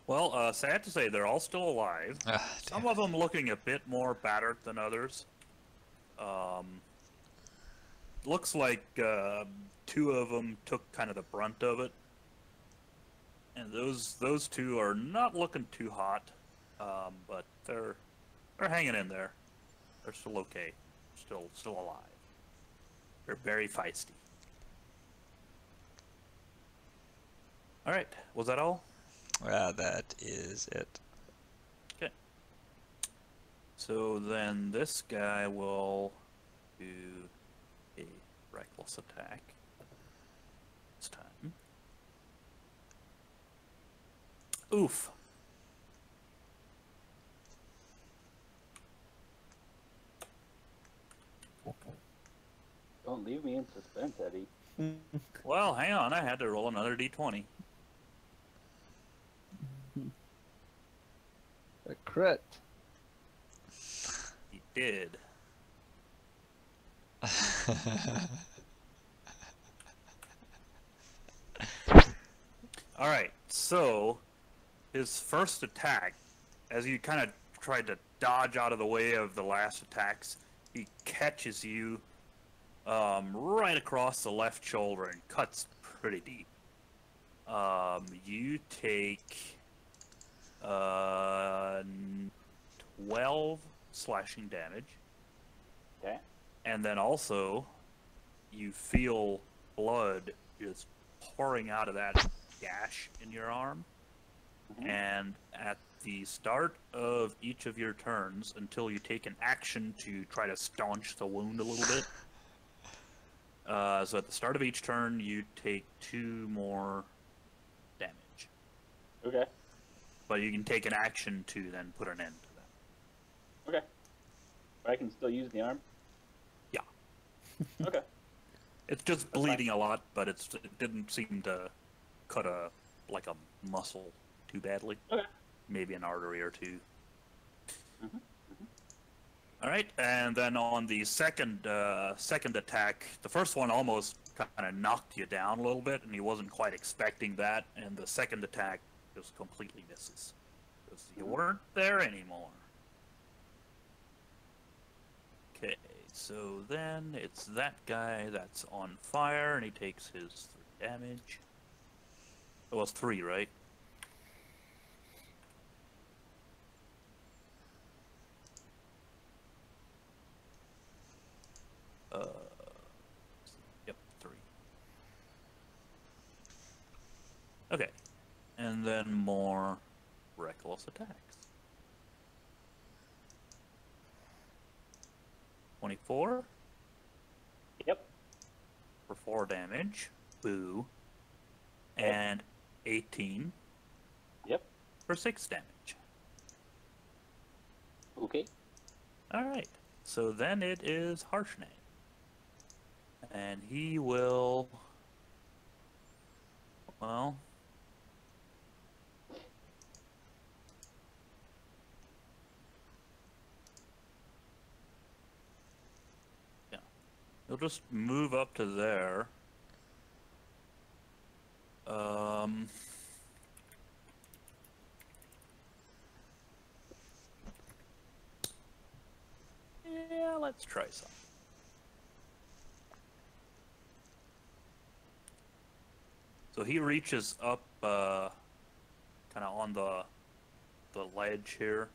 Well, sad to say, they're all still alive. Ah, Some damn of them looking a bit more battered than others. Looks like 2 of them took kind of the brunt of it, and those 2 are not looking too hot, but they're hanging in there. They're still okay, still alive. They're very feisty. All right, was that all? That is it. Okay. So then this guy will do a reckless attack this time. Oof. Don't leave me in suspense, Eddie. Well, hang on, I had to roll another d20. A crit. He did. Alright, so his first attack, as you kind of tried to dodge out of the way of the last attacks, he catches you right across the left shoulder and cuts pretty deep. You take 12 slashing damage. Okay. And then also, you feel blood just pouring out of that gash in your arm. Mhm. And at the start of each of your turns, until you take an action to try to staunch the wound a little bit, so at the start of each turn, you take 2 more damage. Okay. But you can take an action to then put an end to that. Okay. But I can still use the arm? Yeah. Okay. It's just bleeding a lot, but it didn't seem to cut a muscle too badly. Okay. Maybe an artery or 2. Mhm. All right, and then on the second attack, the first one almost kind of knocked you down a little bit, and he wasn't quite expecting that. And the second attack just completely misses because you weren't there anymore. Okay, so then it's that guy that's on fire, and he takes his 3 damage. It was 3, right? Yep, 3. Okay, and then more reckless attacks. 24 Yep. for 4 damage. Boo. And 18 Yep. for 6 damage. Okay. Alright, so then it is Harshnay. And he will... Well... Yeah. He'll just move up to there. Yeah, let's try some. So he reaches up, kind of on the ledge here.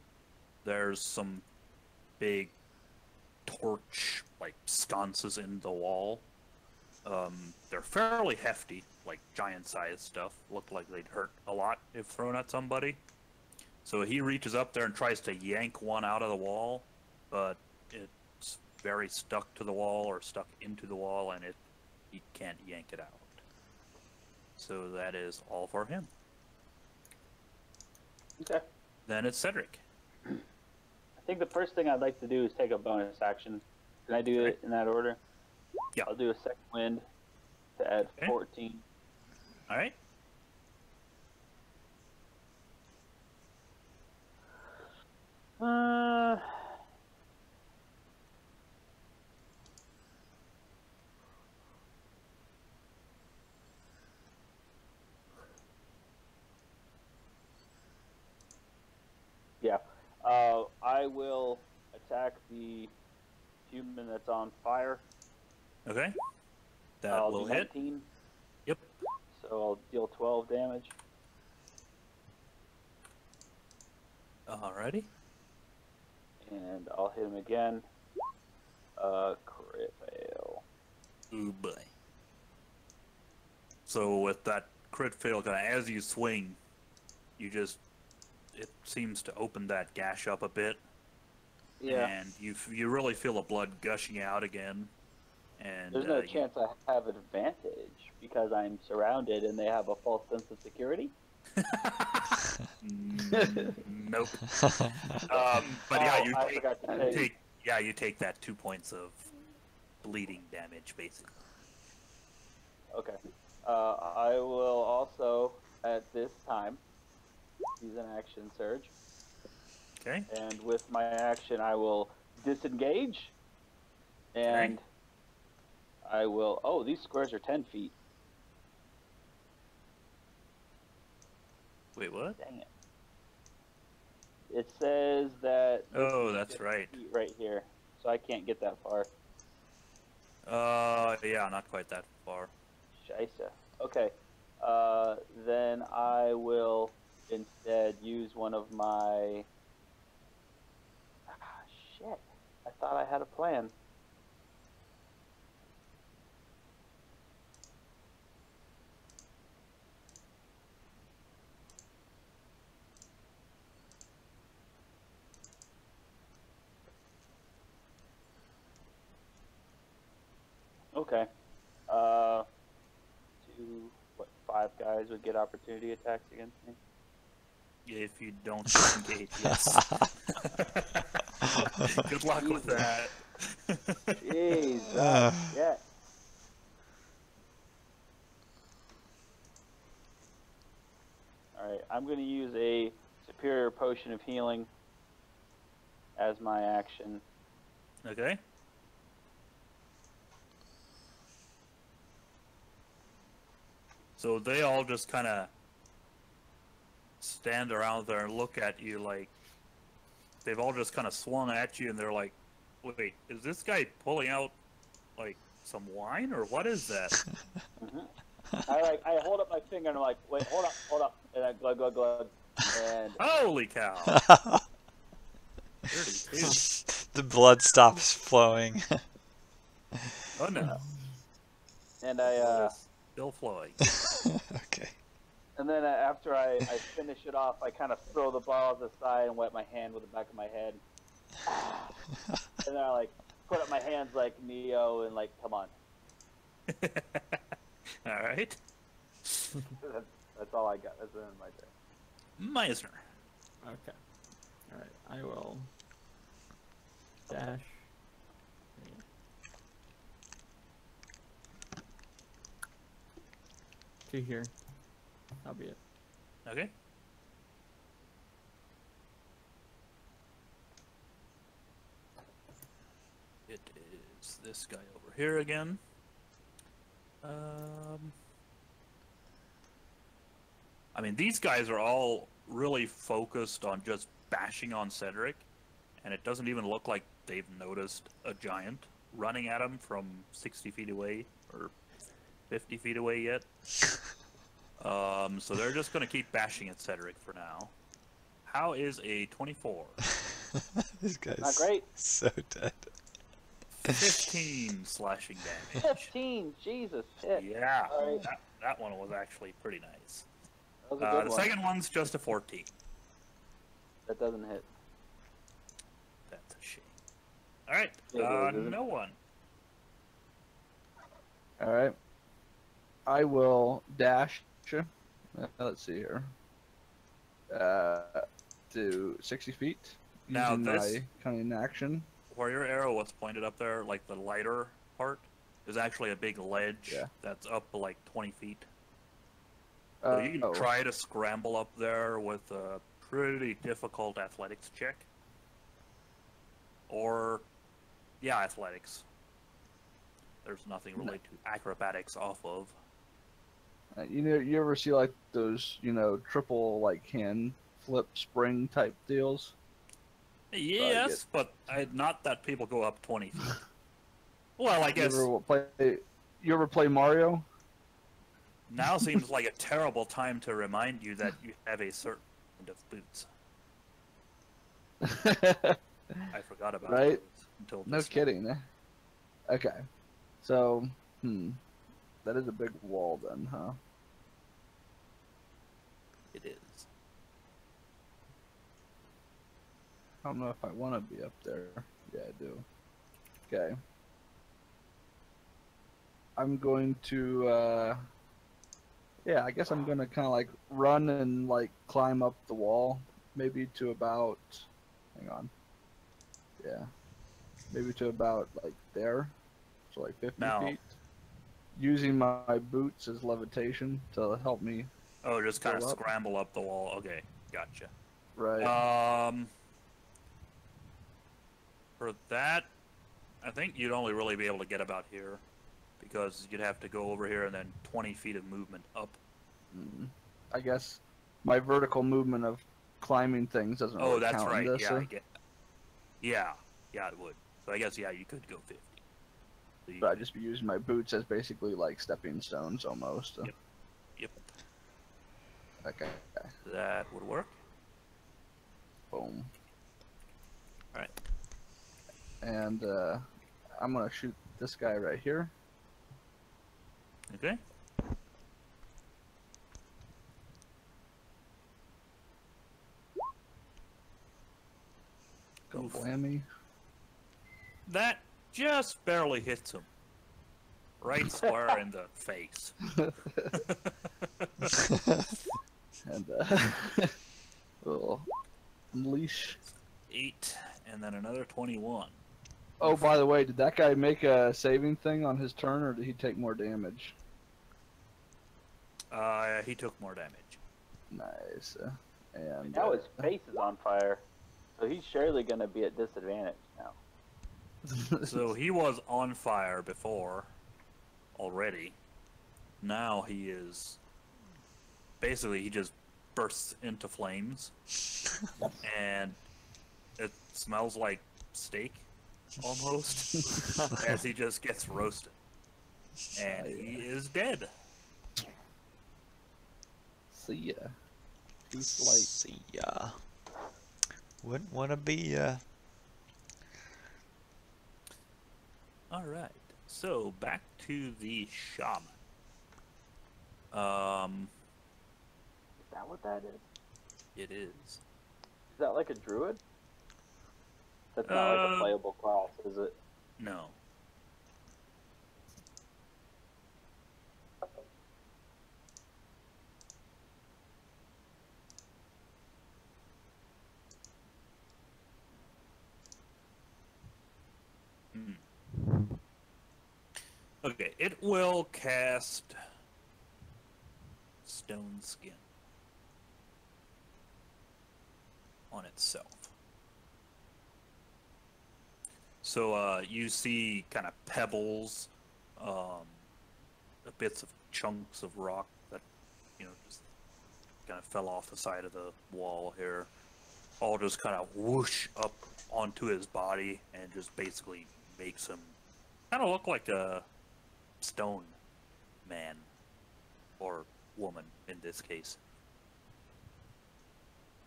There's some big torch, like, sconces in the wall. They're fairly hefty, like giant-sized stuff. Look like they'd hurt a lot if thrown at somebody. So he reaches up there and tries to yank one out of the wall, but it's very stuck to the wall or stuck into the wall, and he can't yank it out. So that is all for him. Okay. Then it's Cedric. I think the first thing I'd like to do is take a bonus action. Can I do it in that order? Yeah. I'll do a second wind to add Okay. 14. All right. I will attack the human that's on fire. Okay. That I'll will do hit. 19. Yep. So I'll deal 12 damage. Alrighty. And I'll hit him again. Crit fail. Ooh boy. So with that crit fail, kind of as you swing, it seems to open that gash up a bit, Yeah. and you really feel the blood gushing out again. And There's no chance I have advantage because I'm surrounded and they have a false sense of security. Nope. But yeah, I forgot to take. you take that 2 points of bleeding damage basically. Okay. I will also at this time use an action surge, Okay. and with my action I will disengage, and I will. Oh, these squares are 10 feet. Wait, what? Dang it. It says that. Oh, that's right. Feet right here, so I can't get that far. Yeah, not quite that far. Scheisse. Okay. Then I will instead use one of my. Shit. I thought I had a plan. Okay. 5 guys would get opportunity attacks against me. If you don't disengage, yes. Good luck with that. Jeez, yeah. Alright, I'm going to use a superior potion of healing as my action. Okay. So they all just kind of stand around there and look at you like they've all just kind of swung at you, and they're like, "Wait, is this guy pulling out like some wine or what is that?" I hold up my finger and I'm like, "Wait, hold up," and I glug glug glug, and Holy cow! The blood stops flowing. Oh no! and I Still flowing. Okay. and then after I finish it off, I kind of throw the balls aside and wet my hand with the back of my head, and then I like put up my hands like Neo and like, come on. All right. That's all I got. That's the end of my turn. Meisner. Okay. Alright, I will dash. To here. That'll be it. Okay. It is this guy over here again. I mean, these guys are all really focused on just bashing on Cedric, and it doesn't even look like they've noticed a giant running at him from 60 feet away, or 50 feet away yet. So they're just going to keep bashing at Cedric for now. How is a 24? This guy's Not great. so dead. 15 slashing damage. 15, Jesus, shit. Yeah, All right. that one was actually pretty nice. That was a good The one. second one's just a 14. That doesn't hit. That's a shame. Alright, Yeah, it is. no one. Alright. I will dash. Let's see here. To 60 feet. Now Using this- my cunning action. Where your arrow was pointed up there, like the lighter part, is actually a big ledge Yeah. that's up like 20 feet. So you can try to scramble up there with a pretty difficult athletics check. Or, yeah, athletics. There's nothing really to acrobatics off of. You know, you ever see like those, triple like hand flip spring type deals? Yes, but not that people go up 20 feet. Well, I guess You ever play Mario? now seems like a terrible time to remind you that you have a certain kind of boots. I forgot about Right? those until No this kidding. Eh? Okay. So, that is a big wall then, huh? It is. I don't know if I want to be up there. Yeah, I do. Okay. I'm going to, yeah, I guess I'm going to kind of like run and like climb up the wall. Maybe to about, hang on. Yeah. Maybe to about like there. So like 50 Now- feet. Using my boots as levitation to help me. Oh, just kind of Go up. scramble up the wall. Okay, gotcha. Right. For that, I think you'd only really be able to get about here, because you'd have to go over here and then 20 feet of movement up. I guess my vertical movement of climbing things doesn't really Oh, that's count right. in this. Yeah, I get. Yeah, it would. So I guess you could go 50. So you But I'd just be using my boots as basically like stepping stones almost. Yep. Yep. Okay. That would work. Boom. All right. And I'm gonna shoot this guy right here. Okay. Go Oof. blammy. That just barely hits him. Right square in the face. And we'll unleash. 8, and then another 21. Oh, by the way, did that guy make a saving thing on his turn, or did he take more damage? He took more damage. Nice. And Now his face is on fire, so he's surely going to be at disadvantage now. So he was on fire before already. Now he is basically, he just bursts into flames and it smells like steak almost as he just gets roasted, and he is dead. See ya. Who's like See ya. Wouldn't want to be, All right, so back to the shaman. Is that what that is? It is. Is that like a druid? That's not like a playable class, is it? No. Okay, it will cast Stone Skin on itself. So you see kind of pebbles, bits of chunks of rock that, just kind of fell off the side of the wall here, all just kind of whoosh up onto his body and just basically makes him kind of look like a stone man, or woman in this case.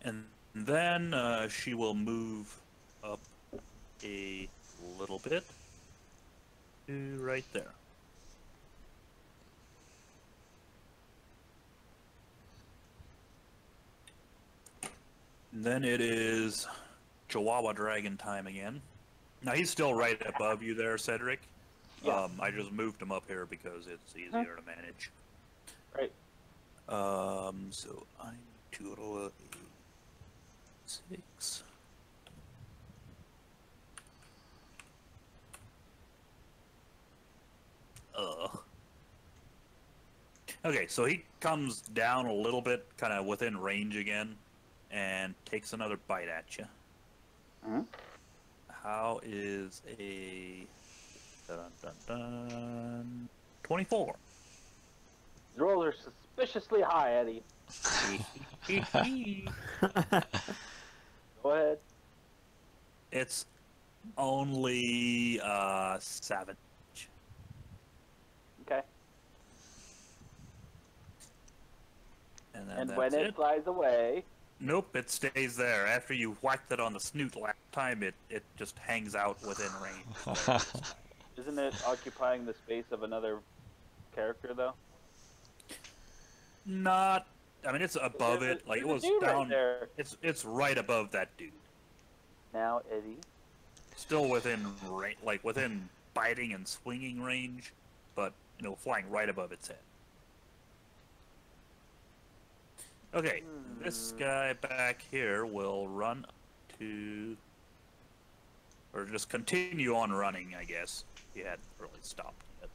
And then she will move up a little bit to right there. And then it is Chihuahua Dragon time again. Now he's still right above you there, Cedric. Yeah. I just moved him up here because it's easier to manage. Right. So I need to roll a 6. Okay, so he comes down a little bit, kind of within range again, and takes another bite at you. Mhm. How is a 24? His rolls are suspiciously high, Eddie. Go ahead. It's only 7. Okay. And then And that's when it flies away, Nope, it stays there. After you whacked it on the snoot last time, it just hangs out within range. There it is. isn't it occupying the space of another character though? Not. I mean, it's above There's a- it. Like it there's a was dude right down. there. It's right above that dude. Now, Eddie. Still within like within biting and swinging range, but flying right above its head. Okay, this guy back here will run to, or just continue on running, I guess. He hadn't really stopped yet.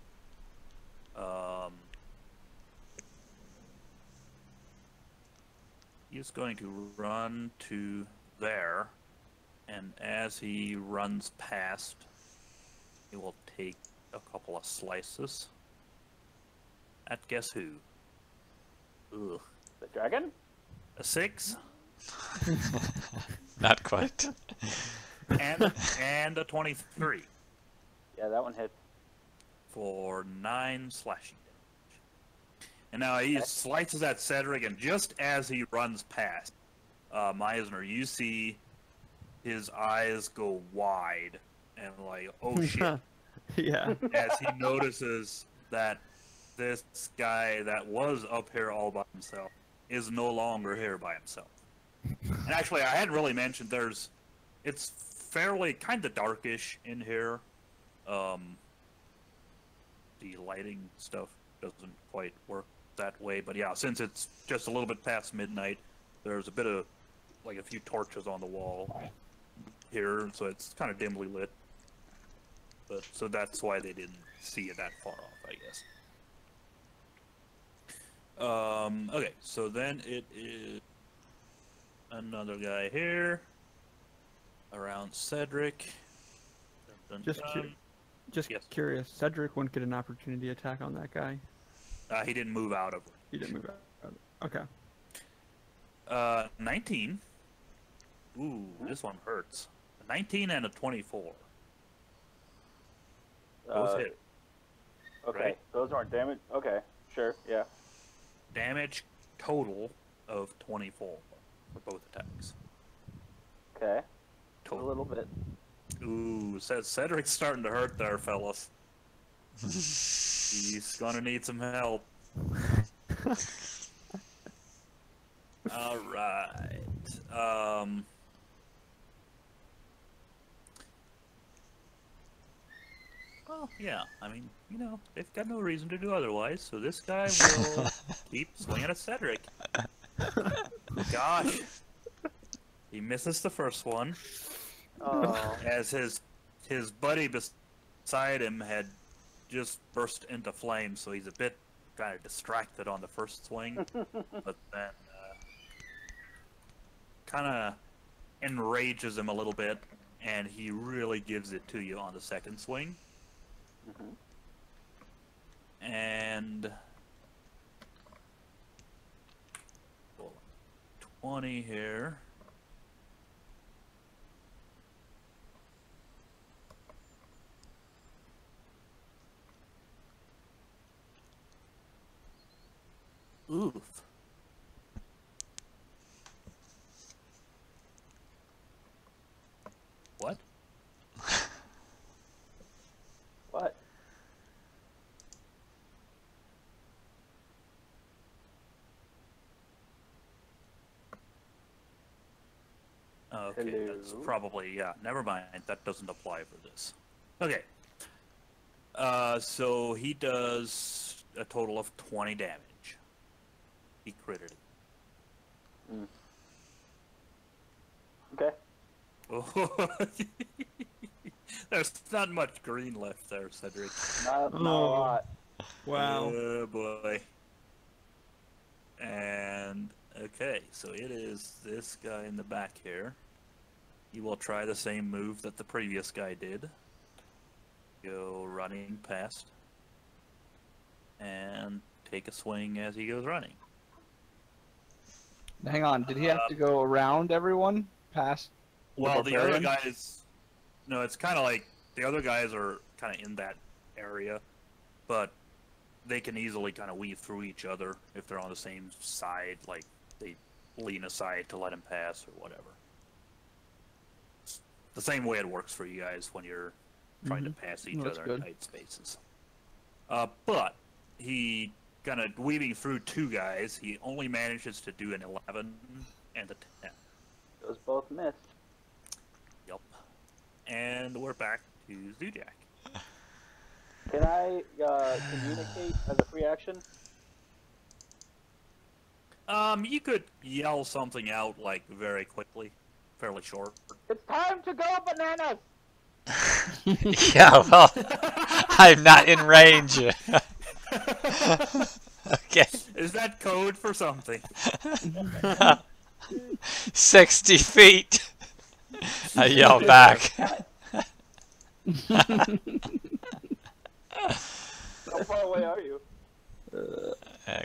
He's going to run to there, and as he runs past, he will take a couple of slices at guess who? Ugh. The dragon? A 6 Not quite. and a 23 Yeah, that one hits. for 9 slashing damage. And now he slices at Cedric, and just as he runs past, Meisner, you see his eyes go wide and like, oh shit, Yeah. as he notices that this guy that was up here all by himself is no longer here by himself. And actually, I hadn't really mentioned it's fairly kind of darkish in here. The lighting stuff doesn't quite work that way, but yeah, since it's just a little bit past midnight, there's a bit of like a few torches on the wall here, so it's kind of dimly lit. But so that's why they didn't see it that far off, I guess. Okay, so then it is another guy here around Cedric. Dun, dun, dun. Just Yes. curious. Cedric wouldn't get an opportunity attack on that guy. He didn't move out of it. He didn't move out. Okay. 19. Ooh, this one hurts. A 19 and a 24. Both hit. Okay, Right. those aren't damage. Okay, sure, yeah. Damage total of 24 for both attacks. Okay, a Total. little bit. Ooh, says Cedric's starting to hurt there, fellas. He's gonna need some help. All right. Well, yeah. I mean, they've got no reason to do otherwise. So this guy will keep swinging at Cedric. Gosh, he misses the first one. Oh, As his buddy beside him had just burst into flames, so he's a bit kind of distracted on the first swing, but then kind of enrages him a little bit, and he really gives it to you on the second swing. And 20 here. Oof. What? what? Okay, that's Hello? probably, yeah, never mind. That doesn't apply for this. Okay. So he does a total of 20 damage. He critted it. Okay. Oh, there's not much green left there, Cedric. Not a Oh. lot. Wow. Oh boy. And okay, so it is this guy in the back here. He will try the same move that the previous guy did. Go running past. And take a swing as he goes running. Hang on, did he have to go around everyone past? Well, the other barbarian? guys, No, it's kind of like the other guys are kind of in that area, but they can easily kind of weave through each other if they're on the same side. Like they lean aside to let him pass or whatever. It's the same way it works for you guys when you're trying to pass each That's other good. in tight spaces. But he kind of weaving through two guys. He only manages to do an 11 and a 10. Those both missed. Yep. And we're back to Zujak. Can I communicate as a free action? You could yell something out like very quickly, fairly short. It's time to go bananas! Yeah, well, I'm not in range. Okay. Is that code for something? 60 feet. I yell back. How far away are you?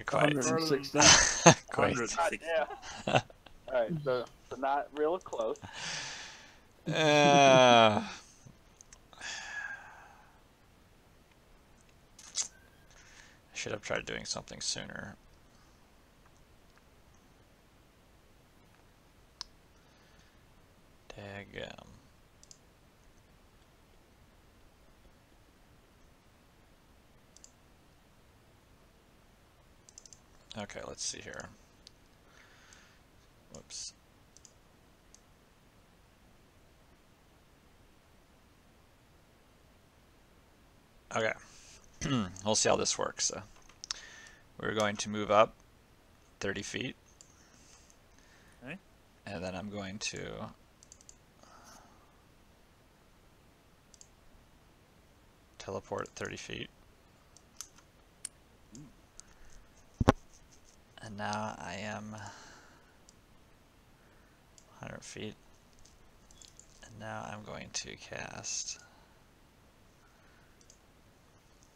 Quite. 160. Quite. 160. Yeah. Alright, so not real close. Should have tried doing something sooner. Daggum. Okay, let's see here. Whoops. Okay. We'll see how this works. We're going to move up 30 feet. Okay. And then I'm going to teleport 30 feet. And now I am 100 feet. And now I'm going to cast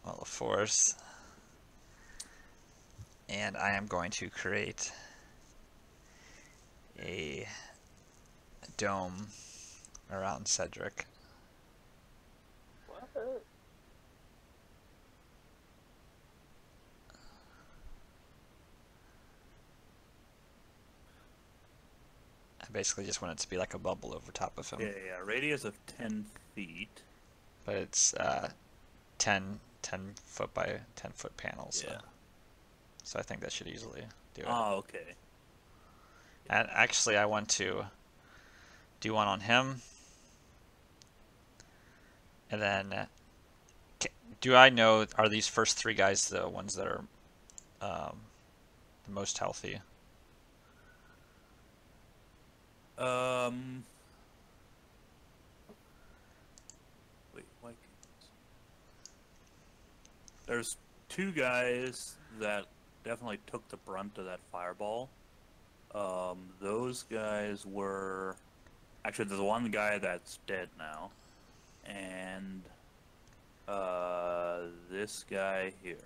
Wall of Force. And I am going to create a dome around Cedric. What? I basically just want it to be like a bubble over top of him. Yeah, radius of 10 feet. But it's 10 foot by 10 foot panels. Yeah. So I think that should easily do it. Oh, okay. And actually I want to do one on him. And then, do I know, are these first three guys the ones that are the most healthy? Wait, why can't there's two guys that definitely took the brunt of that fireball. Those guys were... Actually, there's one guy that's dead now. And this guy here.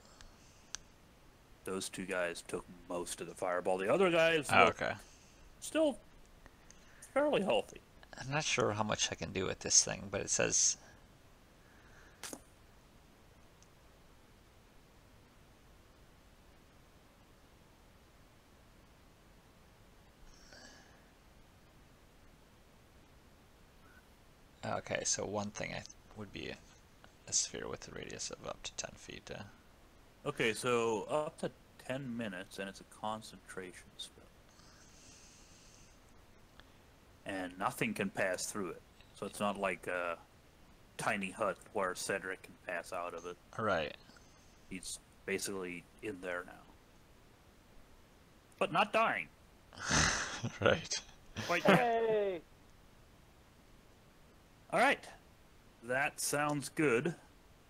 Those two guys took most of the fireball. The other guys Oh, were okay. still fairly healthy. I'm not sure how much I can do with this thing, but it says... Okay, so one thing would be a sphere with a radius of up to 10 feet. Okay, so up to 10 minutes, and it's a concentration spell. And nothing can pass through it. So it's not like a tiny hut where Cedric can pass out of it. Right. He's basically in there now. But not dying. Right. Quite yet. Hey! Alright. That sounds good.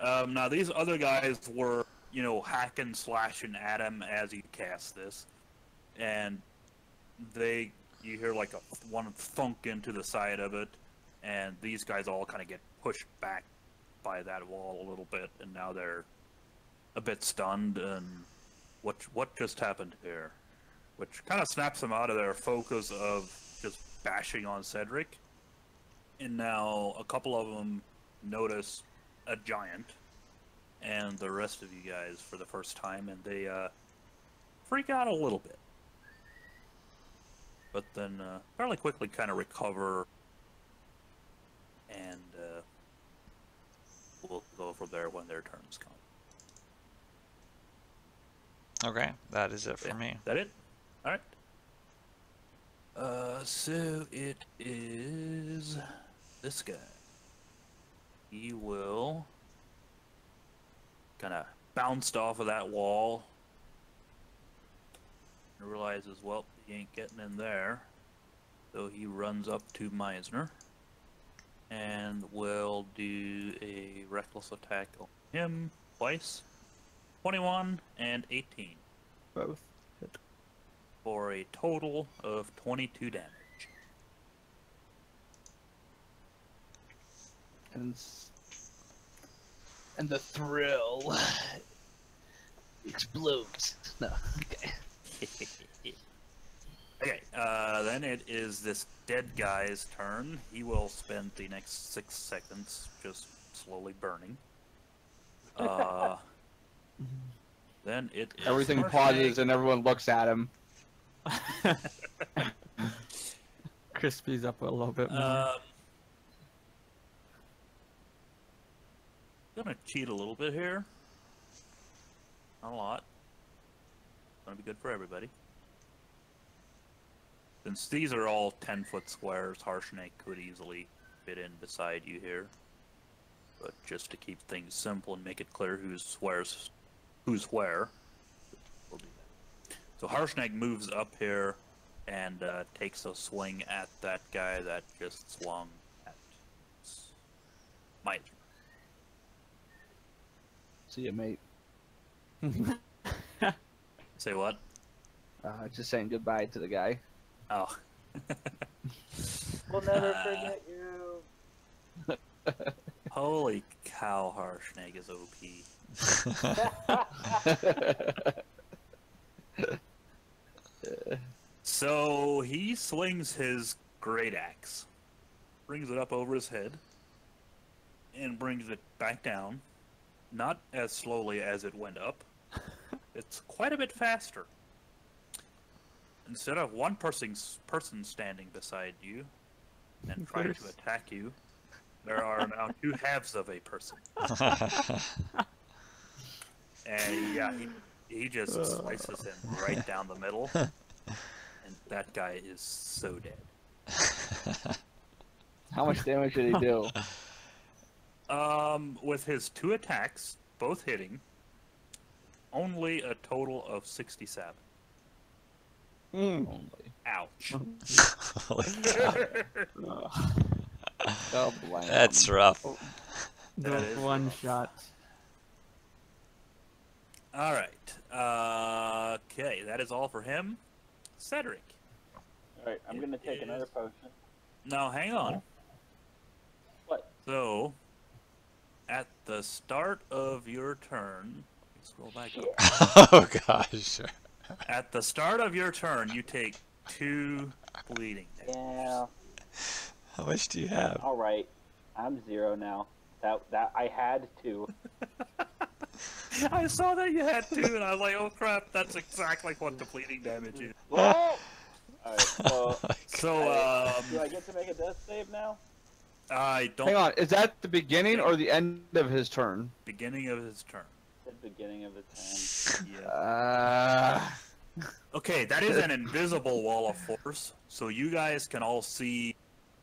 Now, these other guys were, you know, hacking, slashing at him as he cast this. And you hear like one thunk into the side of it. And these guys all kind of get pushed back by that wall a little bit. And now they're a bit stunned. And what just happened here? Which kind of snaps them out of their focus of just bashing on Cedric. And now a couple of them notice a giant, and the rest of you guys for the first time, and they freak out a little bit. But then fairly quickly kind of recover, and we'll go from there when their turns come. Okay, that is it for Yeah. me. Is that it? All right. So it is this guy. He will kind of bounced off of that wall and realizes, well, he ain't getting in there. So he runs up to Meisner and will do a reckless attack on him twice. 21 and 18 Both hit. for a total of 22 damage. And the thrill explodes. No, okay. Okay, then it is this dead guy's turn. He will spend the next 6 seconds just slowly burning. Then it is Everything Harshnag. pauses and everyone looks at him. Crispy's up a little bit more. Gonna cheat a little bit here. Not a lot. Gonna be good for everybody. Since these are all 10-foot squares, Harshnag could easily fit in beside you here. But just to keep things simple and make it clear who's where, we'll do that. So Harshnag moves up here and takes a swing at that guy that just swung at Meisner. See ya, mate. Say what? Just saying goodbye to the guy. Oh. We'll never forget you. Holy cow, Harshnag is OP. So he swings his great axe, brings it up over his head, and brings it back down. Not as slowly as it went up. It's quite a bit faster. Instead of one person standing beside you and trying to attack you, there are now 2 halves of a person. And yeah, he just slices him right down the middle. And that guy is so dead. How much damage did he do? With his 2 attacks, both hitting, only a total of 67. Only. Ouch. Holy cow. Oh, blam. That's rough. That The is one rough. shot. Alright. Okay, that is all for him. Cedric. Alright, I'm gonna take another potion. Now, hang on. What? So, at the start of your turn, scroll back up. Oh gosh. At the start of your turn, you take 2 bleeding damage. Yeah. How much do you have? Alright. I'm 0 now. That I had to. I saw that you had 2, and I was like, oh crap, that's exactly what the bleeding damage is. Whoa! Alright, so So, do I get to make a death save now? I don't. Hang on, is that the beginning or the end of his turn? Beginning of his turn. The beginning of the turn. Yeah. Okay, that is an invisible wall of force, so you guys can all see.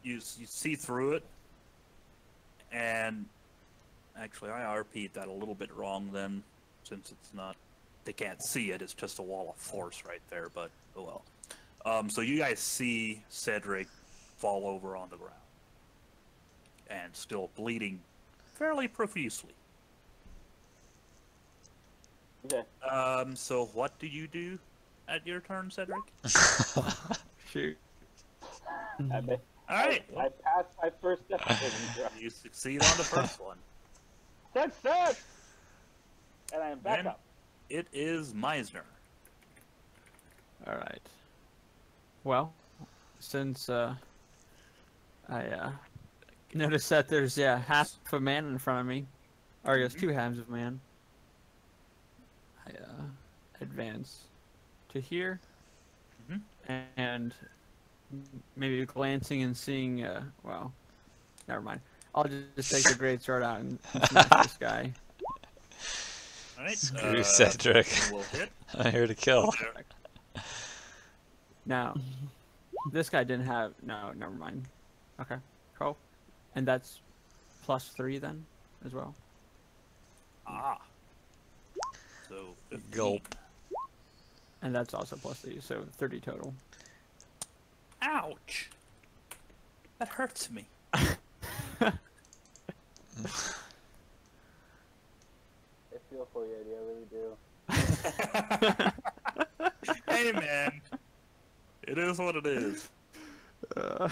You see through it, and actually, I RP'd that a little bit wrong then, since it's not. They can't see it. It's just a wall of force right there. But oh well. So you guys see Cedric fall over on the ground, and still bleeding fairly profusely. Okay. So what do you do at your turn, Cedric? Shoot. I bet. All right. I passed my first death saving throw. You succeed on the first one. Success! And I'm back Then up. it is Meisner. All right. Well, since I Notice that there's half a man in front of me, or I guess 2 halves of man. I advance to here, and maybe glancing and seeing. Well, never mind. I'll just take the great sword out and smash this guy. All right. Screw Cedric. We'll hit. I'm here to kill. Now, this guy didn't have. No, never mind. Okay, cool. And that's +3 then, as well. Ah. So 15. Gulp. And that's also +3, so 30 total. Ouch. That hurts me. I feel for you, Eddie. I really do. Hey, man. It is what it is. All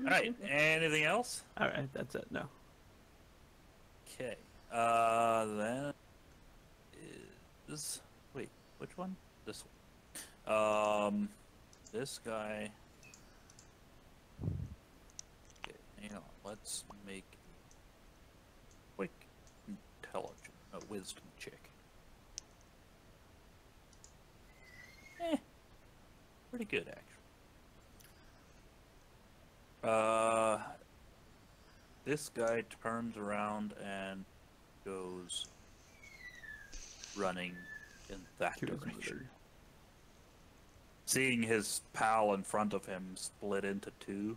right. Anything else? All right, that's it. No. Okay. Then is wait, which one? This one. This guy. Okay, hang on. Let's make a quick wisdom check. Pretty good actually. This guy turns around and goes running in that direction. Seeing his pal in front of him split into 2,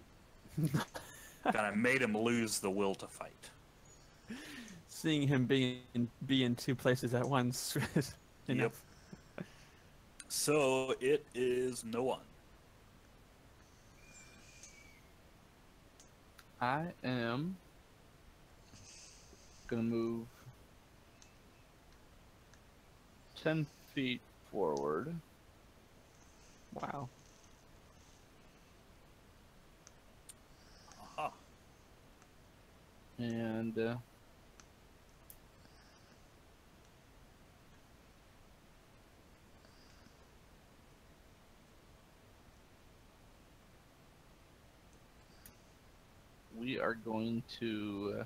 kind of made him lose the will to fight. Seeing him be in 2 places at once. Yep. So it is no one. I am gonna move 10 feet forward. Wow. Aha. And we are going to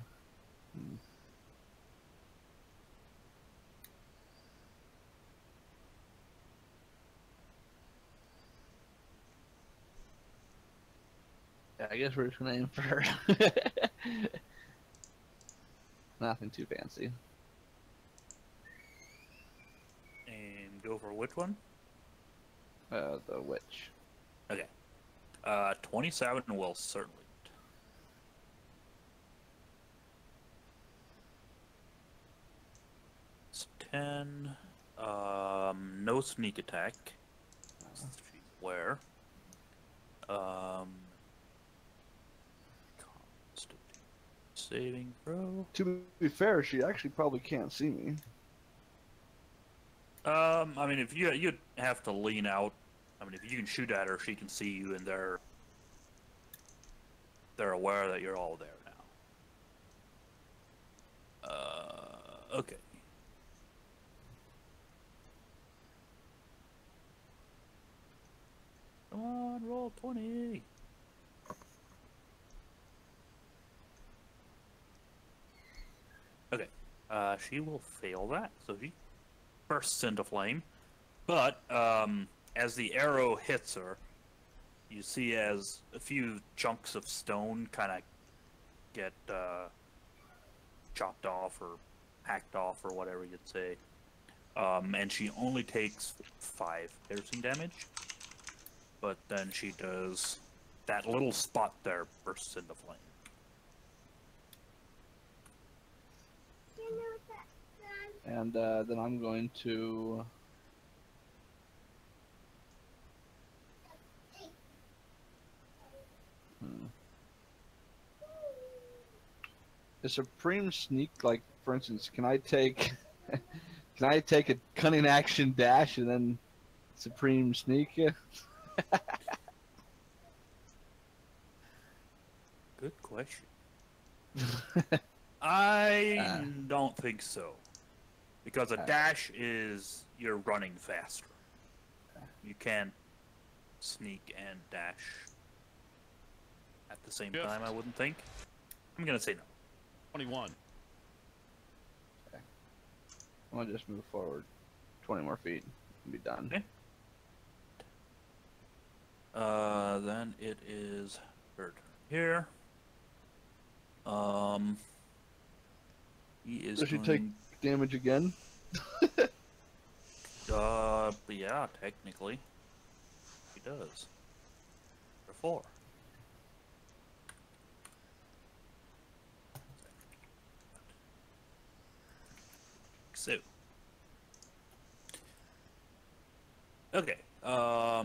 yeah, I guess we're just gonna aim for nothing too fancy. And go for which one? The witch. Okay. 27 will certainly. It's 10. No sneak attack. Where? Saving throw. To be fair, she actually probably can't see me. I mean, if you'd have to lean out. I mean, if you can shoot at her, she can see you, and they're aware that you're all there now. Okay. Come on, roll 20. Okay. She will fail that, so she bursts into flame. But as the arrow hits her, you see as a few chunks of stone kind of get chopped off or hacked off or whatever you'd say. And she only takes 5 piercing damage. But then she does that little spot there bursts into flame. And then I'm going to the supreme sneak, like for instance, can I take a cunning action dash and then supreme sneak? Good question. I don't think so. Because a dash is you're running faster. You can't sneak and dash at the same time, I wouldn't think. I'm gonna say no. 21. I'm gonna just move forward 20 more feet and be done. Okay. Then it is her turn here. He is Does she going. take damage again? Yeah, technically, he does. For 4. So. Okay. I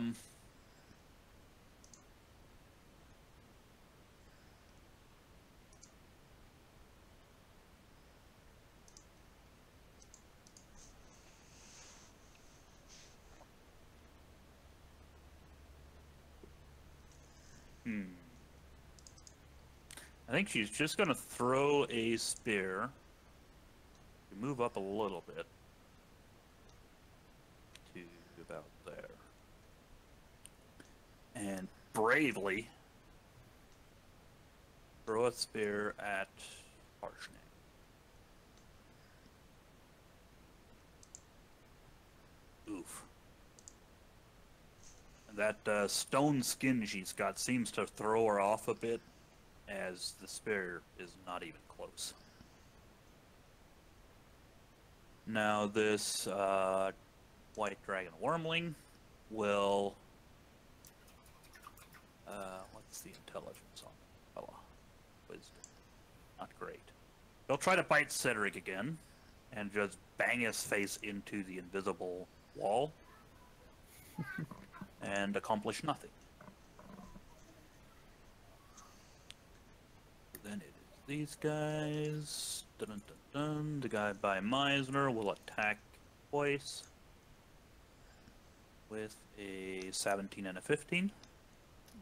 think she's just gonna throw a spear. Move up a little bit to about there, and bravely throw a spear at Harshnag. Oof. And that stone skin she's got seems to throw her off a bit, as the spear is not even close. Now this white dragon wormling will... what's the intelligence on that fella? Wisdom. Not great. He'll try to bite Cedric again, and just bang his face into the invisible wall, and accomplish nothing. Then it is these guys. Dun, dun, dun, dun. The guy by Meisner will attack twice with a 17 and a 15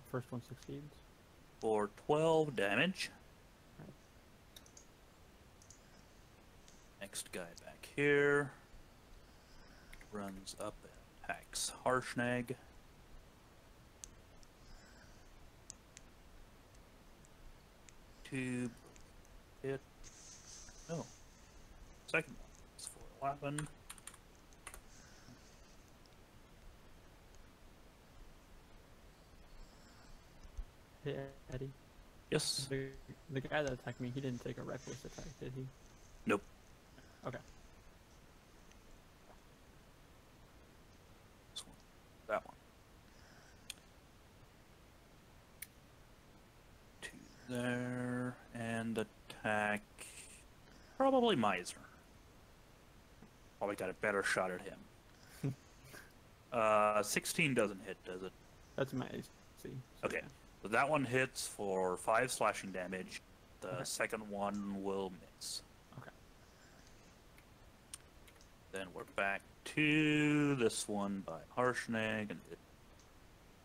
First one succeeds. for 12 damage. Next guy back here runs up and attacks Harshnag. Tube hit. No. Second one is for 11. Hey, Eddie. Yes. The guy that attacked me, he didn't take a reckless attack, did he? Nope. Okay. This one. That one. 2 there. And attack. Probably Meisner. Probably got a better shot at him. 16 doesn't hit, does it? That's my AC. So Okay. So that one hits for 5 slashing damage. The second one will miss. Okay. Then we're back to this one by Harshnag, and it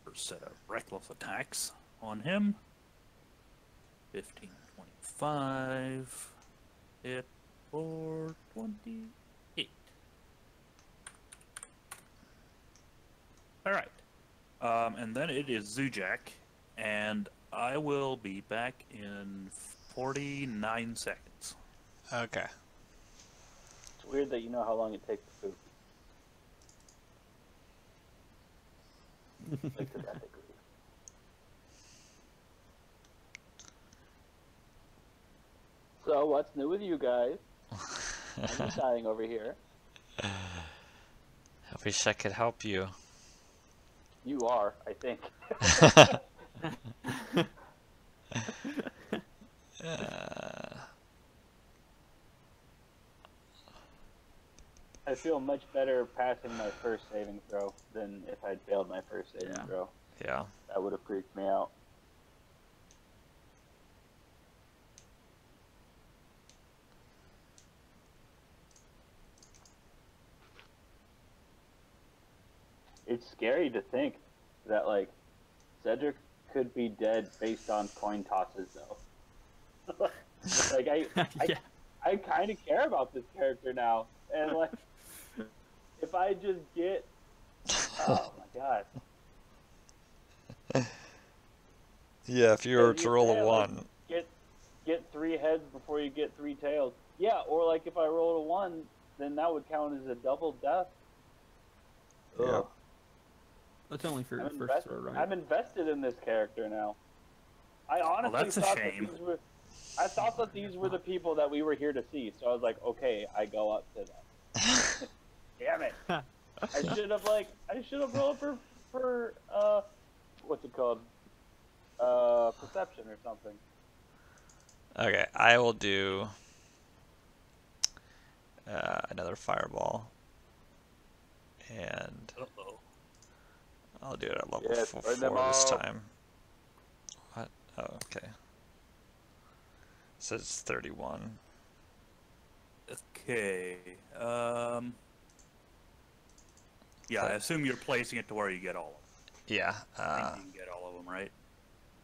first set of reckless attacks on him. 15, 25, hit for 28. All right, and then it is Zujak, and I will be back in 49 seconds. Okay. It's weird that you know how long it takes to poop. Like to that degree. So, what's new with you guys? I'm dying over here. I wish I could help you. You are, I think. I feel much better passing my first saving throw than if I'd failed my first saving throw. Yeah. That would have freaked me out. It's scary to think that, like, Cedric could be dead based on coin tosses, though. Like, I kind of care about this character now. And, like, if I just get... Oh, my God. Yeah, if you were to roll a 1. get 3 heads before you get 3 tails. Yeah, or like if I roll a 1, then that would count as a double death. Yep. Ugh. That's only for your I'm, first throw, right? I'm invested in this character now. I honestly that's a thought shame. that these were. I thought that these were the people that we were here to see, so I was like, okay, I go up to them. Damn it! I should have rolled for what's it called? Perception or something. Okay, I will do another fireball, and Uh-oh. I'll do it at level Yes, burn them 4 this all. time. What? Oh, okay. Says 31. Okay. Yeah, I assume you're placing it to where you get all of them. Yeah. I think you can get all of them, right?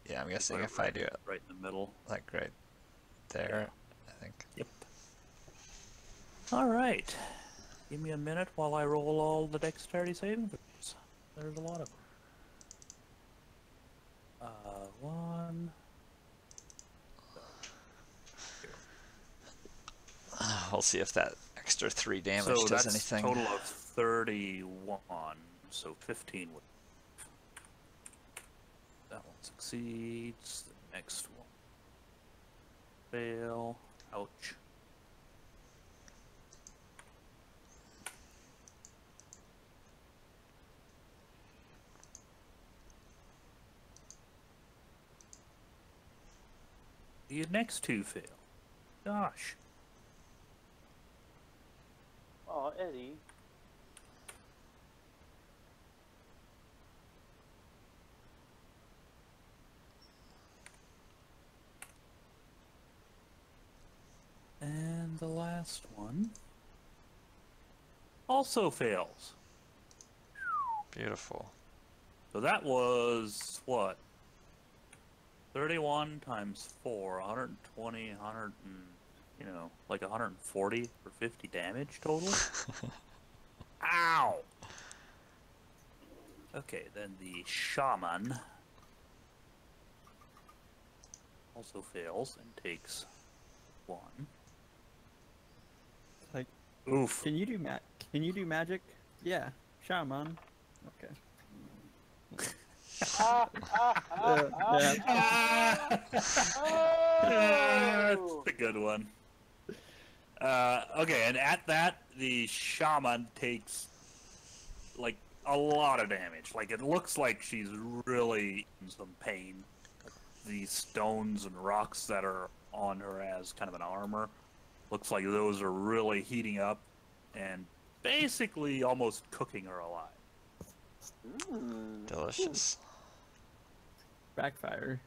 Yeah, I'm guessing Right- if I do it right in the middle. like right there, I think. Yep. All right. Give me a minute while I roll all the dexterity saving throws. There's a lot of them. 1. We'll see if that extra 3 damage So does that's anything. total of 31. So 15 would. That one succeeds. The next one. Fail. Ouch. The next 2 fail. Gosh. Oh, Eddie. And the last one also fails. Beautiful. So that was what? 31 times 4, 120, 100 and, you know, like 140 for 50 damage total. Ow! Okay, then the shaman also fails and takes 1. Like, Oof. can you do magic? Yeah, shaman. Okay. Yeah. That's a good one. Okay, and at that, the shaman takes like a lot of damage. Like it looks like she's really in some pain. These stones and rocks that are on her as kind of an armor, looks like those are really heating up and basically almost cooking her alive. Delicious. Backfire.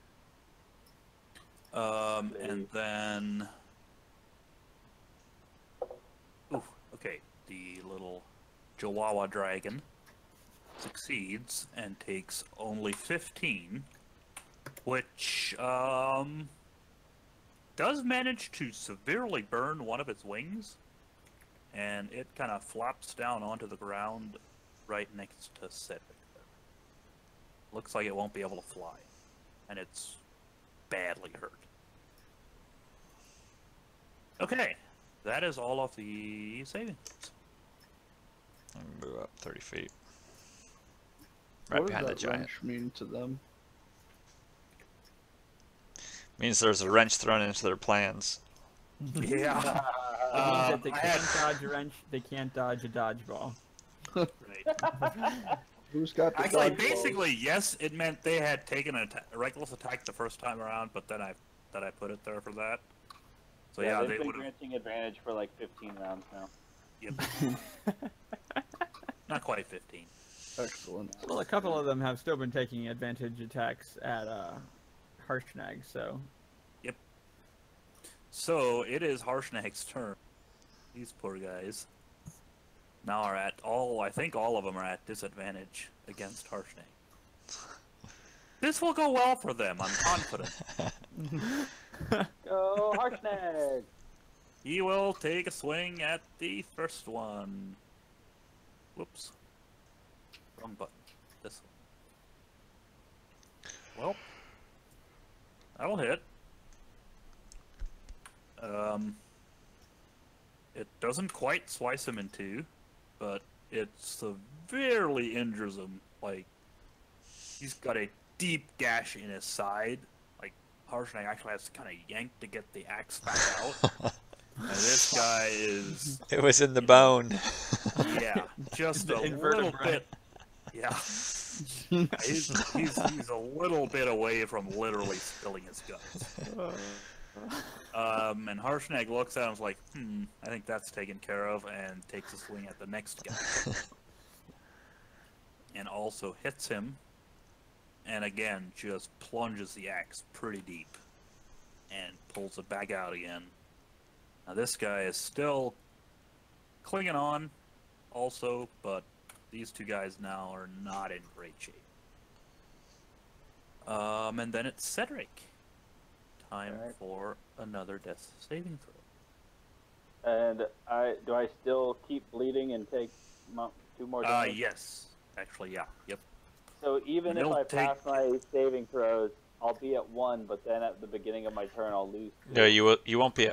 And then, ooh, okay, the little Chihuahua dragon succeeds and takes only 15, which does manage to severely burn one of its wings, and it kind of flops down onto the ground right next to Cedric. Looks like it won't be able to fly, and it's badly hurt. Okay, that is all of the savings. And move up 30 feet. Right What behind the does that giant. wrench mean to them? Means there's a wrench thrown into their plans. Yeah. It means that they I can't had- dodge a wrench, they can't dodge a dodgeball. Right. Who's got the Actually, dodgeballs? basically, yes, it meant they had taken a reckless attack the first time around, but then I put it there for that. So yeah, they've they been would have. granting advantage for like 15 rounds now. Yep. Not quite 15. Excellent. Well, a couple of them have still been taking advantage attacks at Harshnag, so So it is Harshnag's turn. These poor guys now are at all. I think all of them are at disadvantage against Harshnag. This will go well for them. I'm confident. Go Harshnag! He will take a swing at the first one. Whoops. Wrong button. This one. Well, that'll hit. It doesn't quite slice him in two, but it severely injures him. Like, he's got a deep gash in his side. Like, Harshnag actually has to kind of yank to get the axe back out. And this guy is, It was in the bone. yeah, just The a little invertebrate. bit. Yeah. He's a little bit away from literally spilling his guts. And Harshnag looks at him and is like, I think that's taken care of, and takes a swing at the next guy. And also hits him, and again, just plunges the axe pretty deep, and pulls it back out again. Now this guy is still clinging on, also, but these two guys now are not in great shape. And then it's Cedric. Time Alright. for another death saving throw. And do I still keep bleeding and take 2 more damage? Yes. Actually, yeah. Yep. So even if You'll I take- pass my saving throws, I'll be at 1, but then at the beginning of my turn, I'll lose 2. No, you won't be.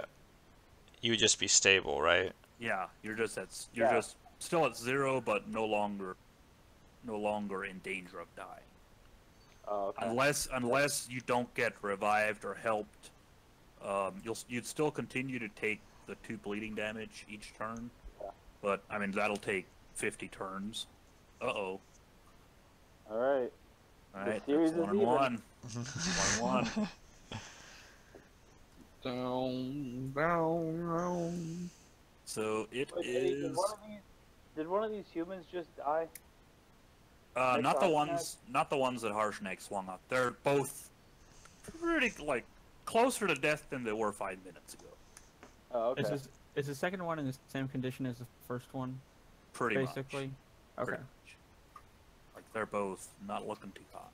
You would just be stable, right? Yeah, you're just Yeah. just still at 0, but no longer in danger of dying. Oh, okay. Unless you don't get revived or helped, you'd still continue to take the 2 bleeding damage each turn. Yeah. But I mean that'll take 50 turns. Uh-oh. All right. All right, series that's is 1 and even. 1. 1 and 1. Down, down, down. So it Wait, Eddie, is did one of these humans just die? not the Harshnag? not the ones that Harshnag swung up. They're both pretty like closer to death than they were 5 minutes ago. Oh, okay. Is the second one in the same condition as the first one? Pretty Basically. much. Okay. Pretty much. Like they're both not looking too hot.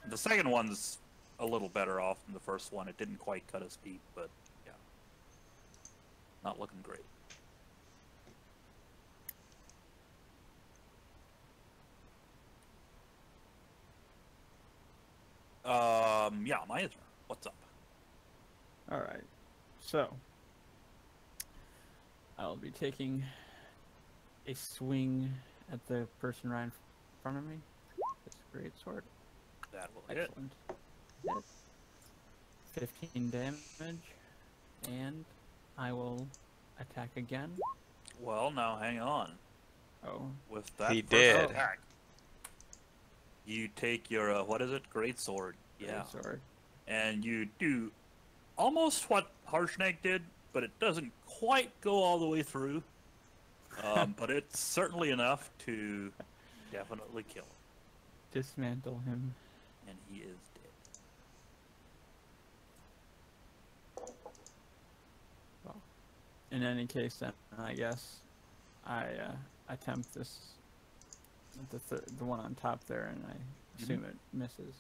The second one's a little better off than the first one. It didn't quite cut as deep, but yeah, not looking great. Yeah, my turn. What's up? All right. So I'll be taking a swing at the person right in front of me. This great sword. That will hit. Excellent. Hit. 15 damage, and I will attack again. Well, now hang on. Oh, With that He first did. attack, you take your what is it? Great sword. Yeah. great sword. And you do almost what Harshnag did, but it doesn't quite go all the way through. But it's certainly enough to definitely kill him, Dismantle him. and he is dead. In any case, then I guess I attempt this, the one on top there, and I assume it misses.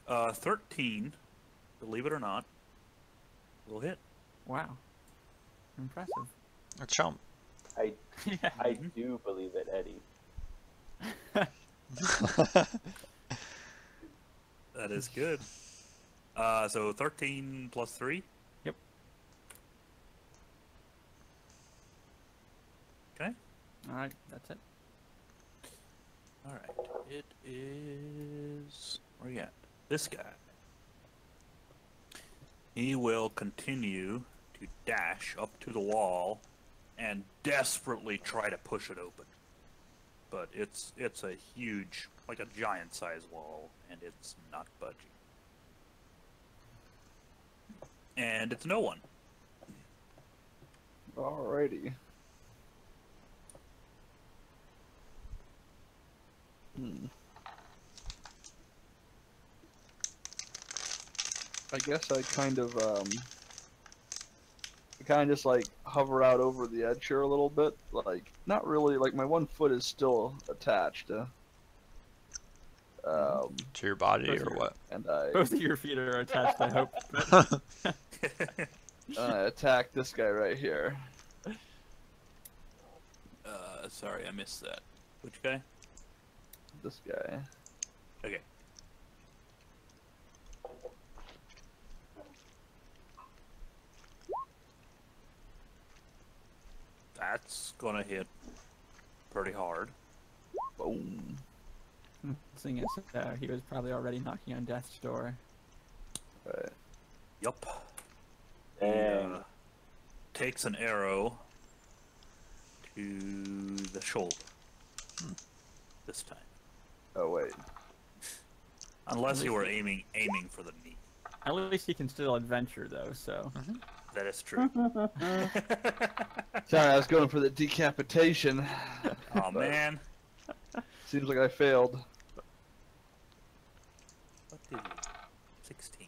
13, believe it or not, will hit. Wow, impressive. A chump. I Yeah. do believe it, Eddie. That is good. So 13 plus 3? Yep. Okay. All right, that's it. Alright. It is... Where you at? This guy. He will continue to dash up to the wall and desperately try to push it open. But it's a huge, like a giant-sized wall, and it's not budging. And it's no one. Alrighty. I guess I kind of just like hover out over the edge here a little bit, like not really, like my one foot is still attached, To your body or what? and I Both of your feet are attached, I hope. attack this guy right here. Sorry, I missed that. Which guy? This guy. Okay. that's gonna hit pretty hard. Boom. Seeing as he was probably already knocking on death's door. Right. Yup. Dang. Takes an arrow to the shoulder. This time. Oh wait. Unless you were aiming for the knee. At least he can still adventure though, so. That is true. Sorry, I was going for the decapitation. Oh man. Seems like I failed. What did you? 16.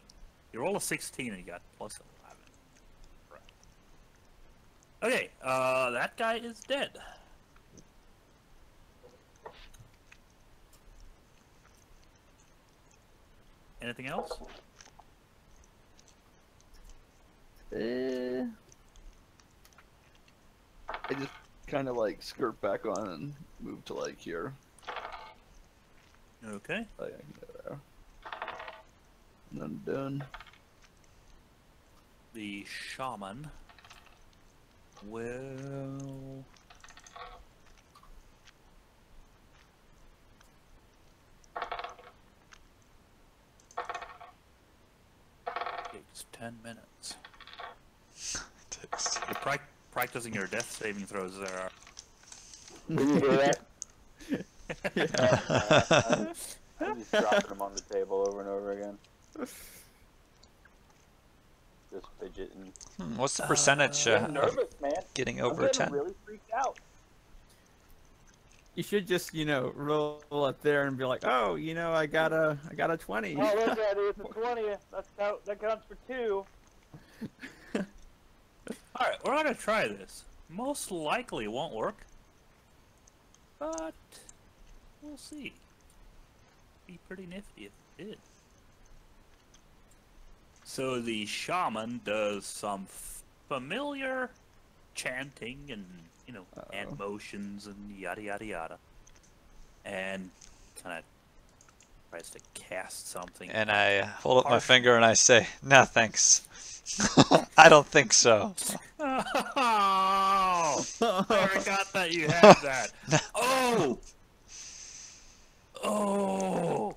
You roll a 16 and you got plus 11. Right. Okay, that guy is dead. Anything else? I just kind of like skirt back on and move to like here. Okay. Oh yeah, I can go there. And I'm done. The shaman will... Takes 10 minutes. You're practicing your death saving throws there. Did you hear that? I'm just dropping them on the table over and over again. Just fidgeting. What's the percentage I'm of nervous, man. getting I'm over getting 10? really freaked out. You should just, roll up there and be like, oh, I got a 20. Oh, look at it. It's a 20. That counts for 2. Alright, we're gonna try this. Most likely it won't work. But we'll see. Be pretty nifty if it did. So the shaman does some familiar chanting and, hand motions and yada yada yada. And kind of tries to cast something. And I hold up my finger and I say, "No, thanks. I don't think so." Oh! I forgot that you had that. Oh! Oh!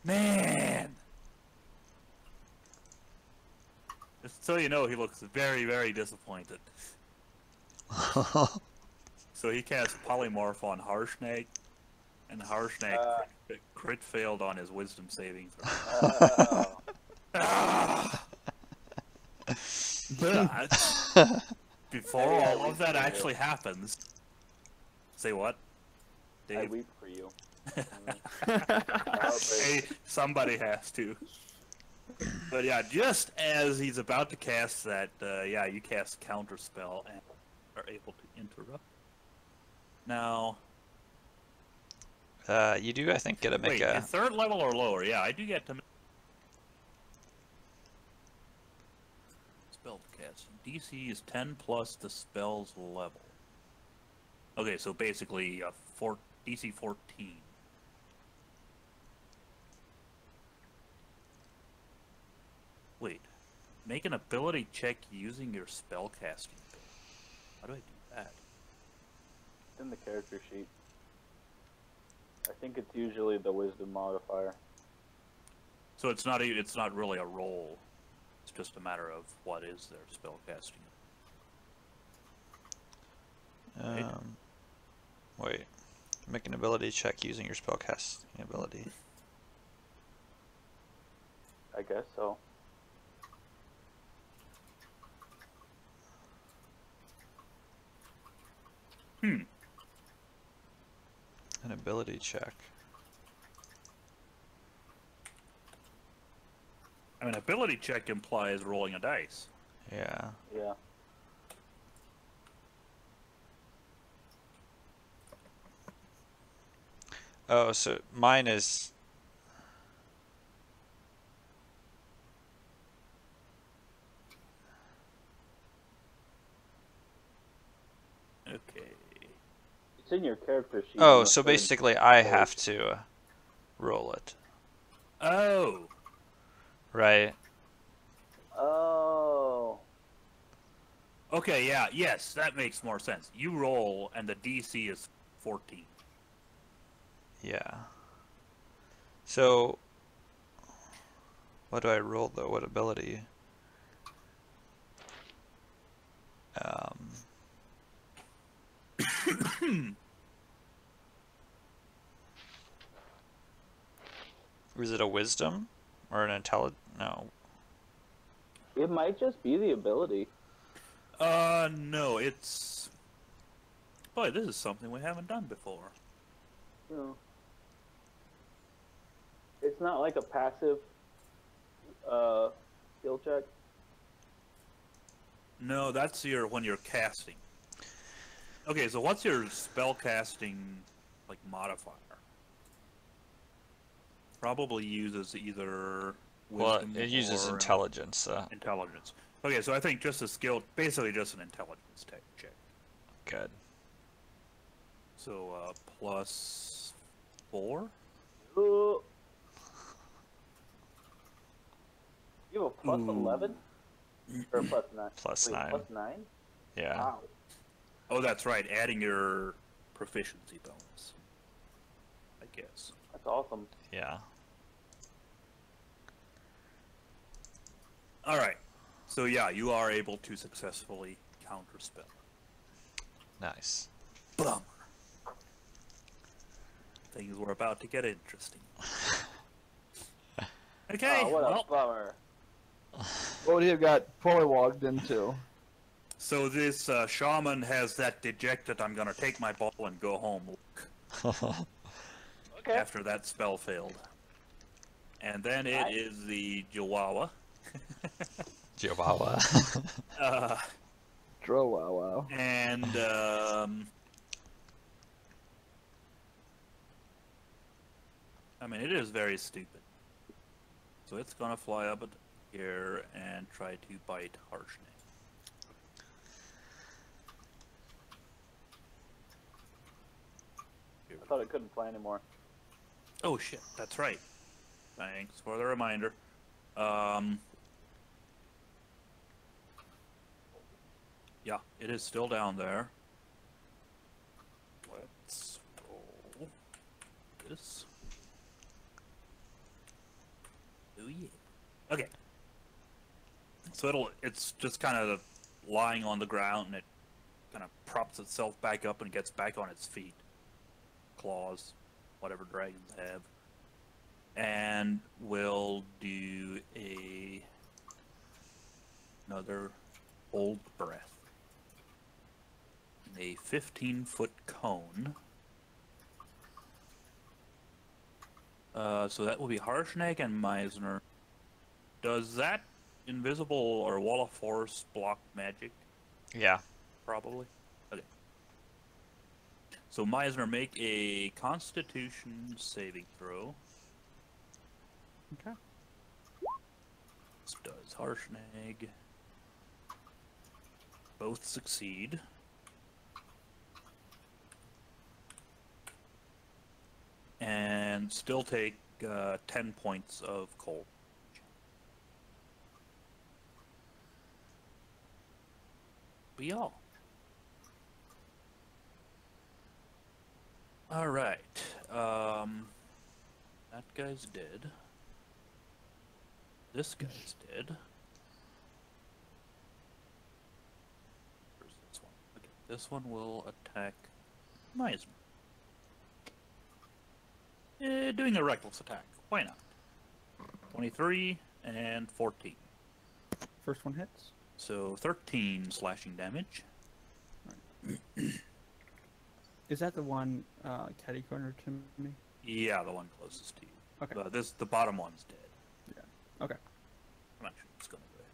Man! Just so you know, he looks very, very disappointed. So he cast Polymorph on Harshnag, and Harshnag crit failed on his wisdom saving throw. Before all of that actually happens, say what? I Dave? weep for you. Hey, somebody has to. But yeah, just as he's about to cast that, you cast Counterspell and are able to interrupt. Now, You do, I think, get to make wait, a... is third level or lower? Yeah, I do get to spell cast. DC is 10 plus the spell's level. Okay, so basically DC 14. Wait, make an ability check using your spellcasting ability. How do I do that? It's in the character sheet. I think it's usually the wisdom modifier. So it's not really a roll. It's just a matter of what is their spellcasting. Wait. Make an ability check using your spellcasting ability. I guess so. An ability check. I mean, ability check implies rolling a dice. Yeah. Yeah. Oh, so mine is... Okay. It's in your character sheet. Oh, on the so third basically I page. have to roll it, Oh. right? Oh. Okay, yeah, yes, that makes more sense. You roll, and the DC is 14. Yeah. So, what do I roll though? What ability? Was it a wisdom or an intelligence? No. It might just be the ability. No, it's... Boy, this is something we haven't done before. No. It's not like a passive skill check. No, that's your when you're casting. Okay, so what's your spell casting like modifier? Probably uses either Well, wisdom it uses or intelligence. intelligence. Okay, so I think just a skill, basically just an intelligence check. Good. So plus 4. Ooh. You have a plus Ooh. 11? Or plus 9? Plus Wait, 9. Plus 9? Yeah. Wow. Oh, that's right. Adding your proficiency bonus. I guess. That's awesome. Yeah. All right. So yeah, you are able to successfully counterspell. Nice. Bummer. Things were about to get interesting. Okay. Oh, what a well, bummer. What do you got pollywogged into? so this shaman has that dejected, I'm gonna take my ball and go home look Okay. after that spell failed. And then it Nice. is the Chihuahua. Chihuahua. Dro wow wow. And I mean, it is very stupid. So it's gonna fly up here and try to bite Harshney. I thought it couldn't fly anymore. Oh shit, that's right. Thanks for the reminder. Yeah, it is still down there. Let's roll this. Oh yeah. Okay. So it's just kind of lying on the ground, and it kind of props itself back up and gets back on its feet. Claws, whatever dragons have. And we'll do another Old Breath. A 15-foot cone. So that will be Harshnag and Meisner. Does that invisible or wall of force block magic? Yeah. Probably. Okay. So Meisner, make a Constitution saving throw. Okay. This does Harshnag. Both succeed. And still take 10 points of cold. Be all. All right. That guy's dead. This guy's dead. Where's this one? Okay, this one will attack Meisner. Doing a reckless attack. Why not? 23 and 14. First one hits. So 13 slashing damage. Is that the one catty corner to me? Yeah, the one closest to you. Okay. The bottom one's dead. Yeah. Okay. I'm actually just gonna go ahead.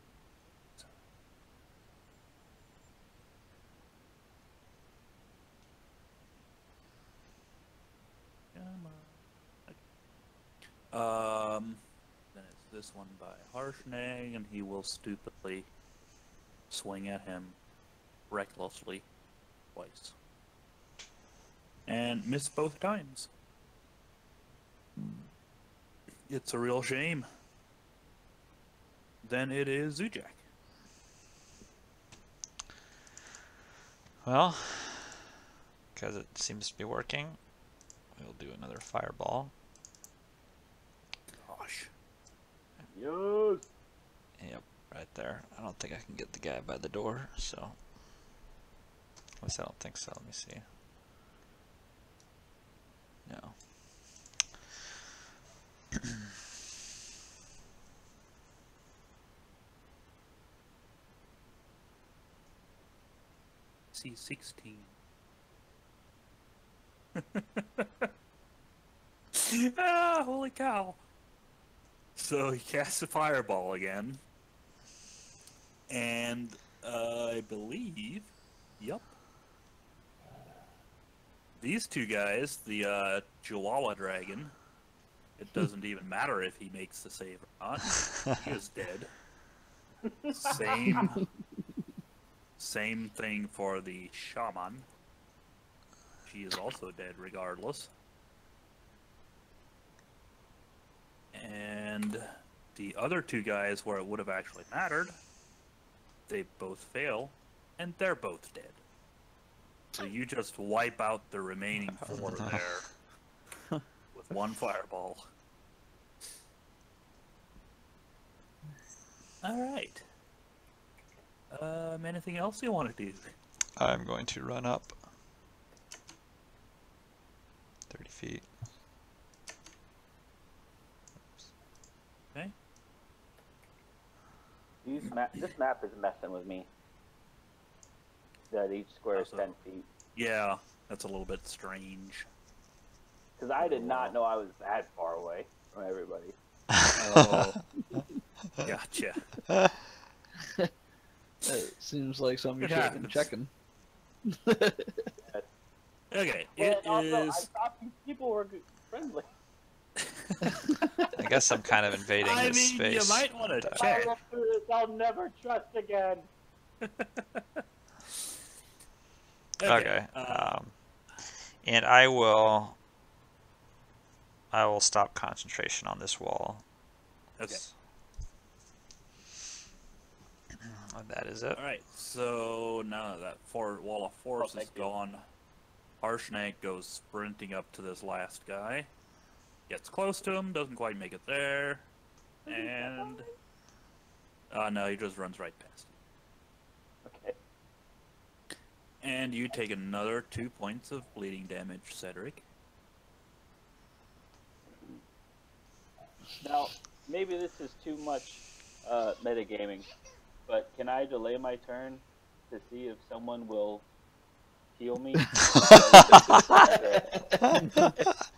Come on. Then it's this one by Harshnag, and he will stupidly swing at him recklessly twice. And miss both times. It's a real shame. Then it is Zujak. Well, because it seems to be working, we'll do another fireball. Gosh. Yes. Yep, right there. I don't think I can get the guy by the door, so. At least I don't think so. Let me see. No. C16. Holy cow. So he casts a fireball again. And I believe, yep. These two guys, the Chihuahua Dragon, it doesn't even matter if he makes the save or not. He is dead. Same thing for the Shaman. She is also dead regardless. And the other two guys where it would have actually mattered, they both fail, and they're both dead. So you just wipe out the remaining four there with one fireball. Alright. Anything else you want to do? I'm going to run up 30 feet. Okay. This map is messing with me. That each square is 10 feet. Yeah, that's a little bit strange. Because I did not know I was that far away from everybody. Oh, gotcha. It seems like something you It should have been happens. checking. Okay, Well, it also, I is. thought these people were friendly. I guess I'm kind of invading I his mean, space. you might want to but, check. I'll look through this, I'll never trust again. Okay. And I will stop concentration on this wall. Okay. And that is it. All right. So now that wall of force is gone, Harshnag goes sprinting up to this last guy. Gets close to him, doesn't quite make it there, and no, he just runs right past him. Okay. And you take another 2 points of bleeding damage, Cedric. Now, maybe this is too much metagaming, but can I delay my turn to see if someone will heal me?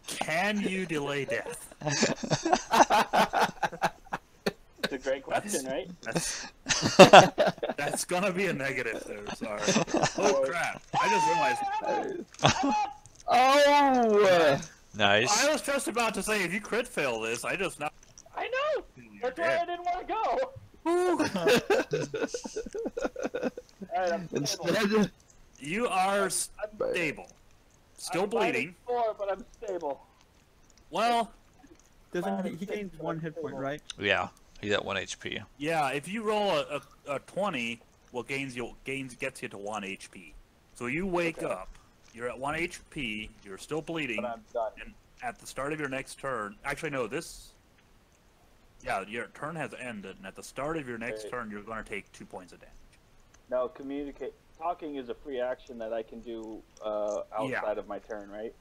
Can you delay death? It's a great question, right? That's gonna be a negative there, sorry. Oh crap, I just realized. Oh! Nice. Oh, I was just about to say, if you crit fail this, I just not. I know! You're That's why I dead. didn't want to go! Alright, I'm stable. Instead, You are stable. Still I'm bleeding. -4, but I'm stable. Well, Doesn't he gains 1 hit point, right? Yeah, he's at 1 HP. yeah, if you roll a 20, what gets you to 1 HP. So you wake Okay. up, you're at 1 HP, you're still bleeding, But I'm done. and at the start of your next turn, actually no, your turn has ended, and at the start of your next Okay. turn, you're going to take 2 points of damage. Now, talking is a free action that I can do outside of my turn, right?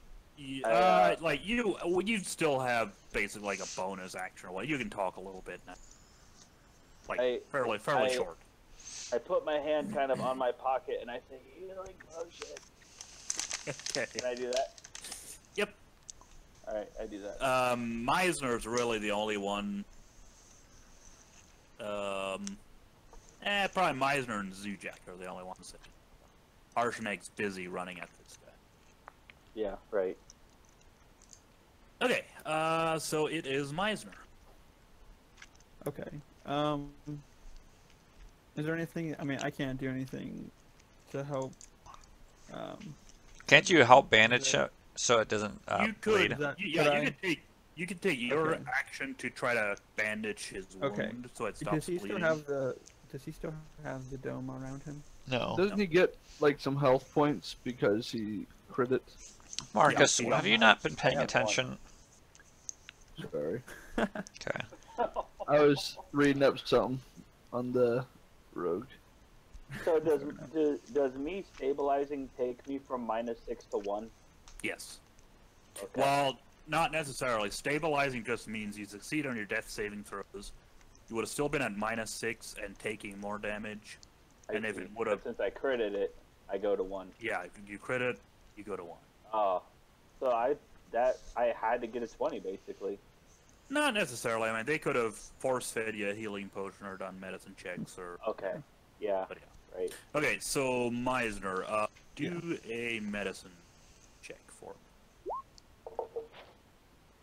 Like you still have basically like a bonus action, or what? You can talk a little bit now. Like fairly I- short. I put my hand kind of on my pocket and I say, healing potion. Okay. Can I do that? Yep. Alright, I do that. Meisner's really the only one. Probably Meisner and Zujak are the only ones that. Harshnag's busy running at this guy. Yeah, right. Okay, so it is Meisner. Okay. Is there anything? I mean, I can't do anything to help. Can't you help bandage it so it doesn't You could, bleed? That- you could you could take your Okay. action to try to bandage his wound Okay. so it Does stops he bleeding. still have the? Does he still have the dome around him? No. Doesn't he get like some health points because he crit it? Marcus, Yeah, have you not been paying have attention? Sorry. Okay. I was reading up something on the rogue. So does me stabilizing take me from -6 to 1? Yes. Okay. Well, not necessarily. Stabilizing just means you succeed on your death saving throws. You would have still been at -6 and taking more damage. I And if see. it would have, But since I critted it, I go to 1. yeah, if you crit it, you go to 1. Oh, so I had to get a 20 basically. Not necessarily. I mean, they could have force-fed you a healing potion or done medicine checks or. Okay. Yeah. But yeah. Right. Okay, so Meisner, do a medicine check for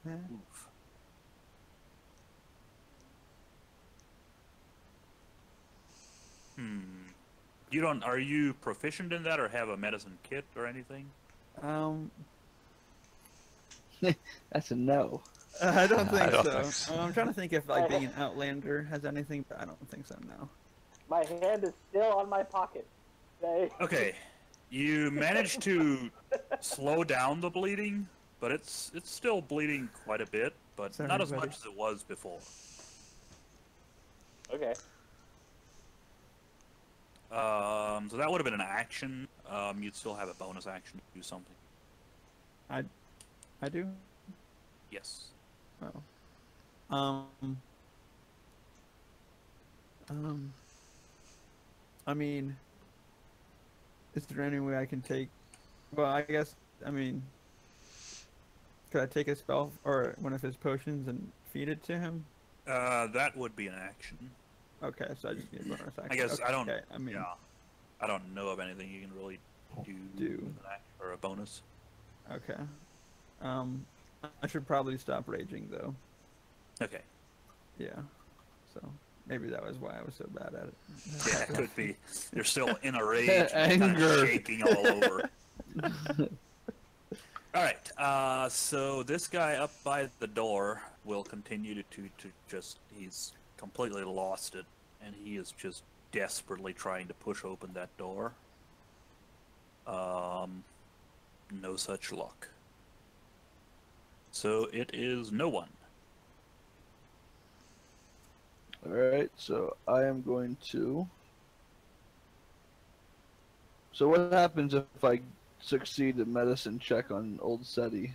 me. Oof. You don't? Are you proficient in that, or have a medicine kit or anything? That's a no. I don't think I don't so. think so. I'm trying to think if like being an outlander has anything, but I don't think so. No. My hand is still on my pocket. Okay. Okay, you managed to slow down the bleeding, but it's still bleeding quite a bit, but Sorry, not as buddy. much as it was before. Okay. So that would have been an action. You'd still have a bonus action to do something. I do. Yes. Oh. I mean, is there any way I can take? Well, I guess. I mean, could I take a spell or one of his potions and feed it to him? That would be an action. Okay, so I just need a bonus action. I guess okay, I don't. Okay, I mean, Yeah, I don't know of anything you can really do with an action or a bonus. okay. I should probably stop raging though. Okay. Yeah. So maybe that was why I was so bad at it. Yeah, it could be. You're still in a rage, and kind Anger. of shaking all over. All right. So this guy up by the door will continue to just. He's completely lost it, and he is just desperately trying to push open that door. No such luck. So it is no one. Alright, so I am going to... So what happens if I succeed a medicine check on old SETI?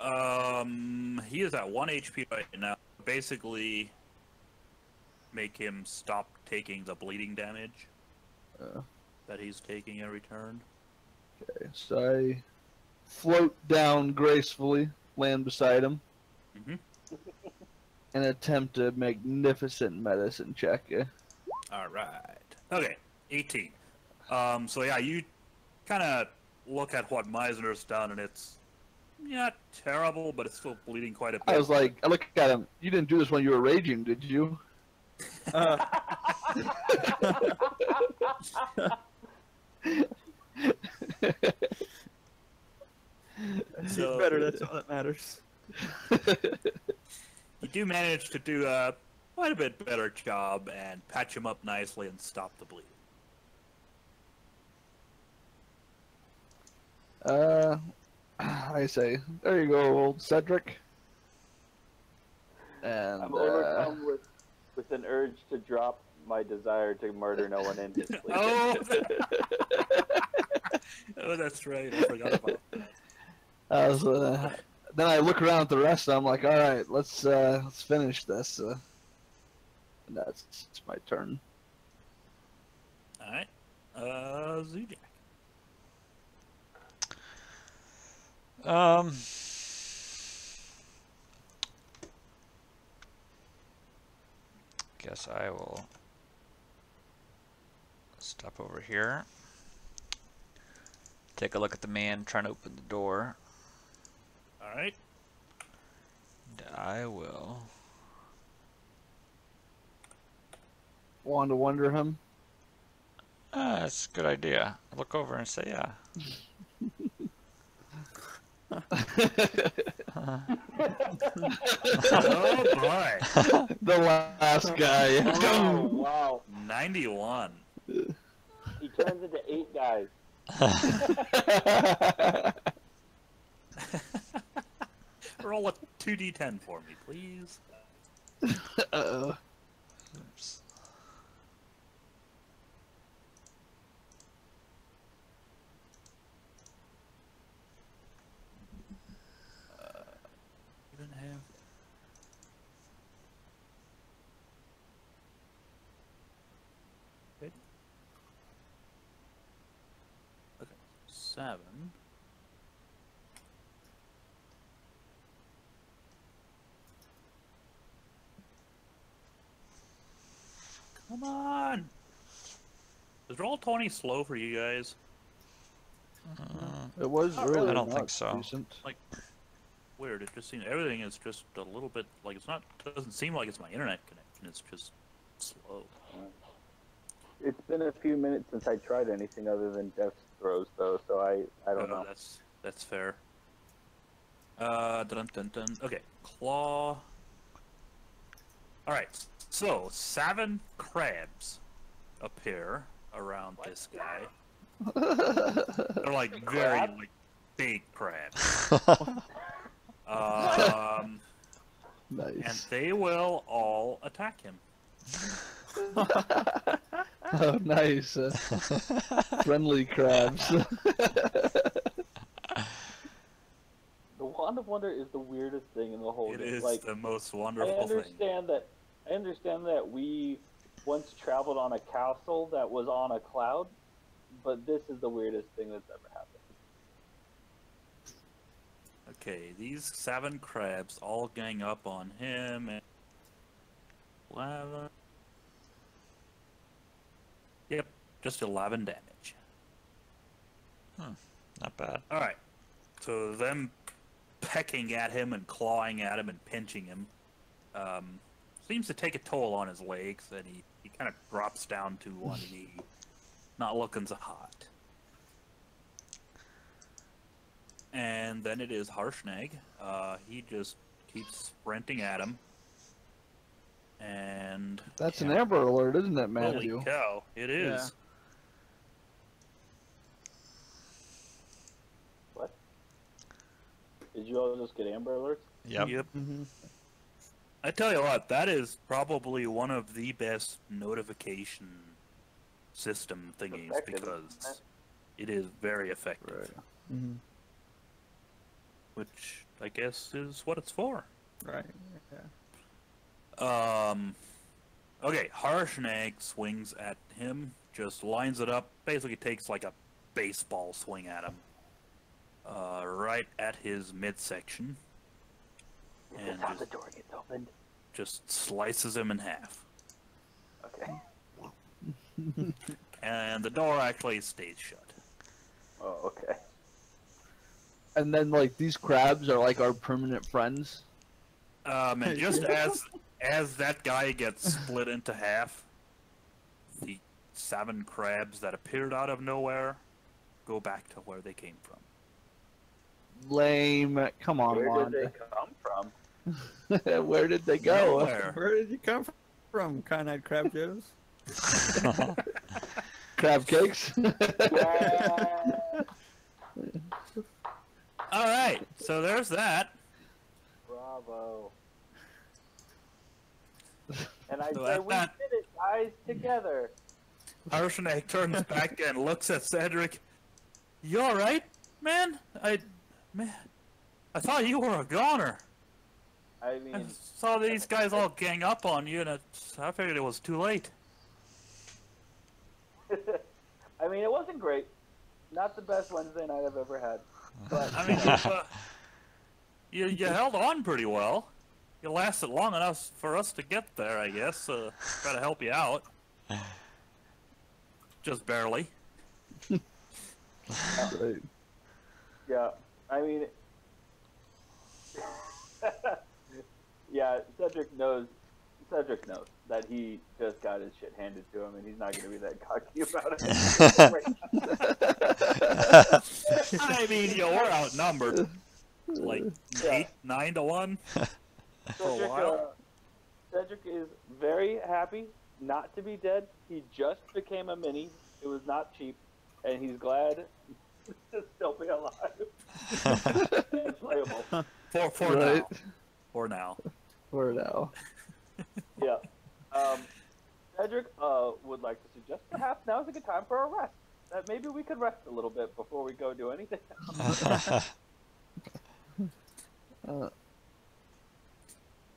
He is at 1 HP right now. Basically, make him stop taking the bleeding damage that he's taking every turn. Okay, so I float down gracefully, land beside him, Mhm. and attempt a magnificent medicine check. All right. Okay, 18. So yeah, you kind of look at what Meisner's done, and it's not terrible, but it's still bleeding quite a bit. I was like, I look at him. You didn't do this when you were raging, did you? So- better. That's all that matters. You do manage to do quite a bit better job and patch him up nicely and stop the bleeding. I say, there you go, old Cedric. And I'm overcome with an urge to drop my desire to murder no one in his sleep. Oh, oh, that's right. I forgot about that. then I look around at the rest, and I'm like, all right, let's finish this. And it's my turn. All right. Zujak. Guess I will stop over here. Take a look at the man trying to open the door. All right. And I will. Want to wonder him? That's a good idea. Look over and say, yeah. Oh boy. The last guy. Oh, wow. 91. He turns into 8 guys. Roll a 2d10 for me, please. Uh-oh. Oops. Even have. Good. Okay, 7. Come on! Is Roll20 slow for you guys? It was Not really really. I don't think not so. decent. Weird. It just seems everything is just a little bit like it's not. Doesn't seem like it's my internet connection. It's just slow. It's been a few minutes since I tried anything other than death throws, though, so I don't know. That's fair. Dun dun dun. Okay, claw. All right. So 7 crabs appear around this guy. They're like very Crab? like big crabs. And Nice. they will all attack him. Oh, nice. Friendly crabs. The Wand of Wonder is the weirdest thing in the whole It game. is Like, the most I wonderful thing. understand that we once traveled on a castle that was on a cloud, but this is the weirdest thing that's ever happened. Okay, these 7 crabs all gang up on him and 11. Yep, just 11 damage. Not bad. Alright, so them pecking at him and clawing at him and pinching him seems to take a toll on his legs, and he kind of drops down to one knee, not looking so hot. And then it is Harshnag. He just keeps sprinting at him. And That's an Amber Alert, isn't it, holy Matthew? cow, it is. Yeah. What? Did you all just get Amber Alerts? Yep. Mm-hmm. I tell you what, that is probably one of the best notification system thingies Effective, because isn't it is very effective. Right. Mm-hmm. Which I guess is what it's for. Right. Yeah. Okay, Harshnag swings at him, just lines it up, basically takes like a baseball swing at him. Right at his midsection. Is And this how just, the door gets opened? just slices him in half. Okay. And the door actually stays shut. Oh, okay. And then, like, these crabs are like our permanent friends. And just as that guy gets split into half, the 7 crabs that appeared out of nowhere go back to where they came from. Lame. Come on, Where did they Wanda. come from? Where did they go? Nowhere. Where did you come from, Kind-Eyed Crab Joes? Crab cakes. All right, so there's that. Bravo. And I So say at we that- did it, guys, together. Harshnag turns back and looks at Cedric. You all right, man? I thought you were a goner. I I mean, saw these guys all gang up on you, and I figured it was too late. I mean, it wasn't great. Not the best Wednesday night I've ever had. But I mean, you held on pretty well. You lasted long enough for us to get there, I guess. Try to help you out. Just barely. Right. yeah, I mean, yeah, Cedric knows that he just got his shit handed to him, and he's not going to be that cocky about it. I mean, you were outnumbered. like Yeah. 9 to 1 for a Cedric, while. Cedric is very happy not to be dead. He just became a mini. It was not cheap, and he's glad to still be alive and playable. For Right. now. For now. For now. Yeah. Cedric would like to suggest perhaps now is a good time for a rest. That maybe we could rest a little bit before we go do anything. Yeah,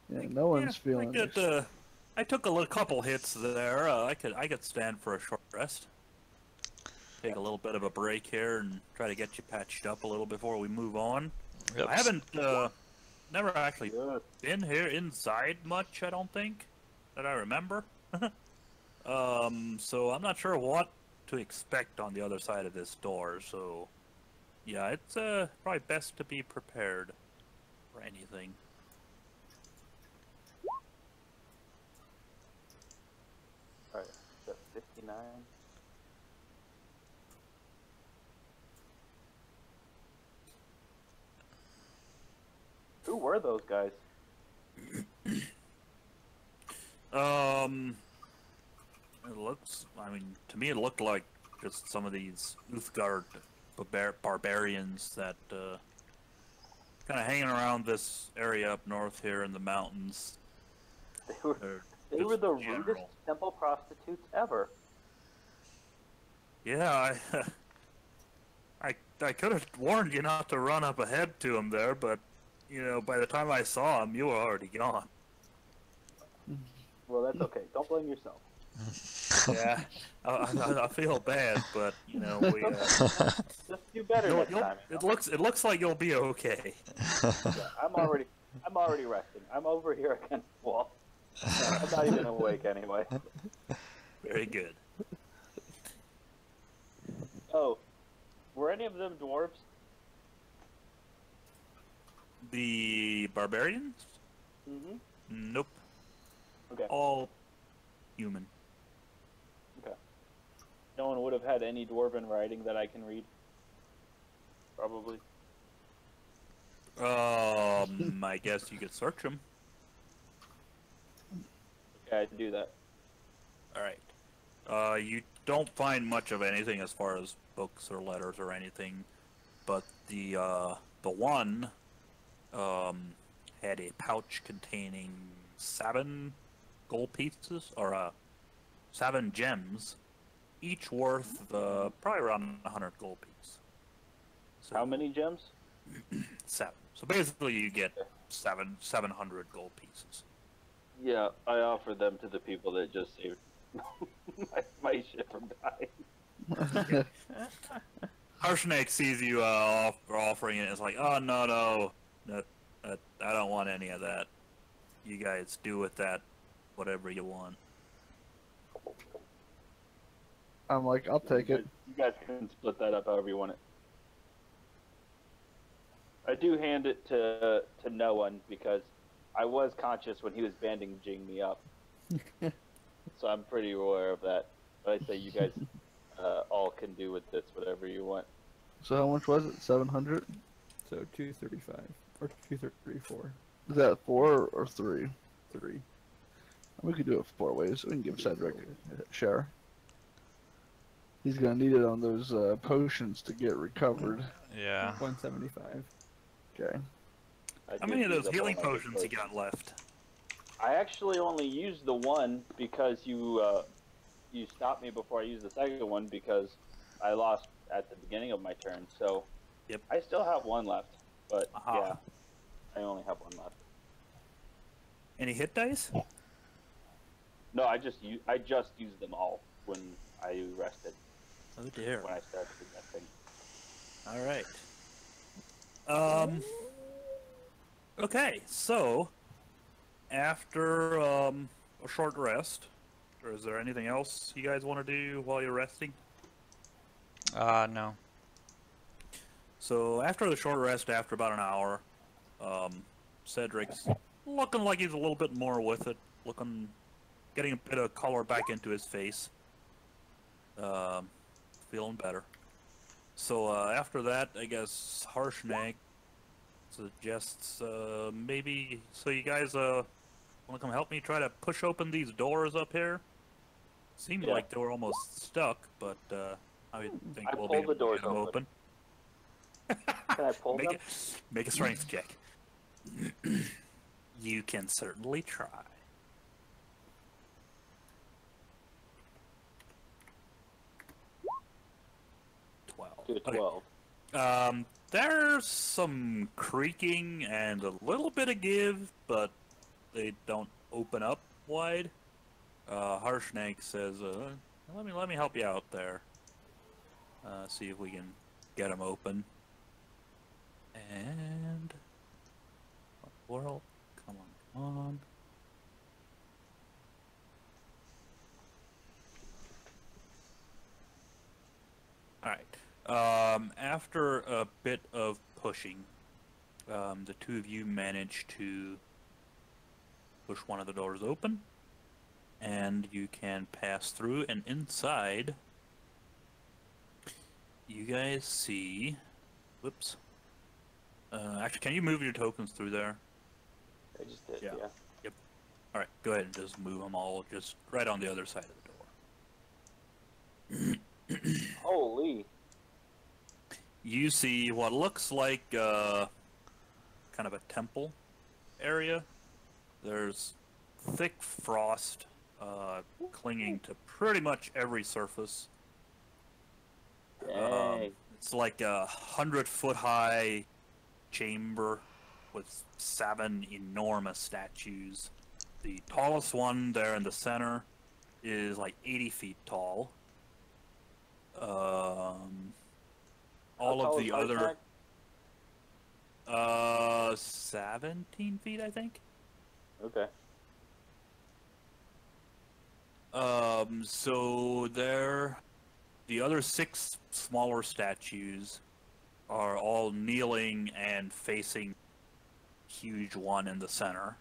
no one's feeling this. I took couple hits there. I could stand for a short rest. Take a little bit of a break here and try to get you patched up a little before we move on. Yep. I haven't never actually Good. been here inside much. I don't think that I remember. So I'm not sure what to expect on the other side of this door. So yeah, it's probably best to be prepared for anything. Alright, so 59. Who were those guys? It looks, I mean, to me it looked like just some of these Uthgard barbarians that kind of hanging around this area up north here in the mountains. They were They're they were just the rudest general. temple prostitutes ever. Yeah, I could have warned you not to run up ahead to him there, but you know, by the time I saw him, you were already gone. Well, that's okay. Don't blame yourself. Yeah, I feel bad, but you know, we. Just do better next time. It looks like you'll be okay. Yeah, I'm already resting. I'm over here against the wall. I'm not even awake anyway. Very good. Oh, were any of them dwarves? The barbarians? Mm-hmm. Nope. Okay. All human. Okay. No one would have had any dwarven writing that I can read. Probably. I guess you could search them. Okay, I can do that. All right. You don't find much of anything as far as books or letters or anything, but the one had a pouch containing 7 gold pieces or 7 gems, each worth probably around 100 gold pieces. So How many gems? 7. So basically, you get 700 gold pieces. Yeah, I offered them to the people that just saved my ship from dying. Harshnake sees you offering it and is like, oh, no, I don't want any of that. You guys do with that whatever you want. I'm like, I'll take it. You guys can split that up however you want it. I do hand it to no one because I was conscious when he was bandaging me up. So I'm pretty aware of that. But I say you guys all can do with this whatever you want. So how much was it? 700? So 235 or 234. Is that 4 or 3? 3. We could do it 4 ways. We can give Cedric a share. He's gonna need it on those potions to get recovered. Yeah. 175. Okay. How many of those healing potions you got left? I actually only used the one because you stopped me before I used the second one because I lost at the beginning of my turn. So Yep. I still have one left, but Aha. yeah, I only have one left. Any hit dice? No, I just used them all when I rested. Oh dear. When I started resting. All right. Okay, so after a short rest, or is there anything else you guys want to do while you're resting? No. So after the short rest, after about an hour, Cedric's looking like he's a little bit more with it, getting a bit of color back into his face, feeling better. So after that, I guess Harshnag, suggests maybe so you guys want to come help me try to push open these doors up here. Seemed Yeah. like they were almost stuck, but I think I we'll pulled be the able to doors get them open. open. Can I pull them? Make a strength check. You can certainly try. To a Okay. 12. There's some creaking and a little bit of give, but they don't open up wide. Harshnag says, let me help you out there. See if we can get them open. And world, come on. All right. After a bit of pushing, the two of you manage to push one of the doors open, and you can pass through. And inside, you guys see. Whoops. Actually, can you move your tokens through there? I just did, Yeah. yeah. All right, go ahead and just move them all just right on the other side of the door. Holy. You see what looks like kind of a temple area. There's thick frost clinging to pretty much every surface. Dang. It's like a 100-foot high chamber with 7 enormous statues. The tallest one there in the center is like 80 feet tall. All tall of is the other Harshnag? 17 feet, I think. Okay. So the other 6 smaller statues are all kneeling and facing huge one in the center.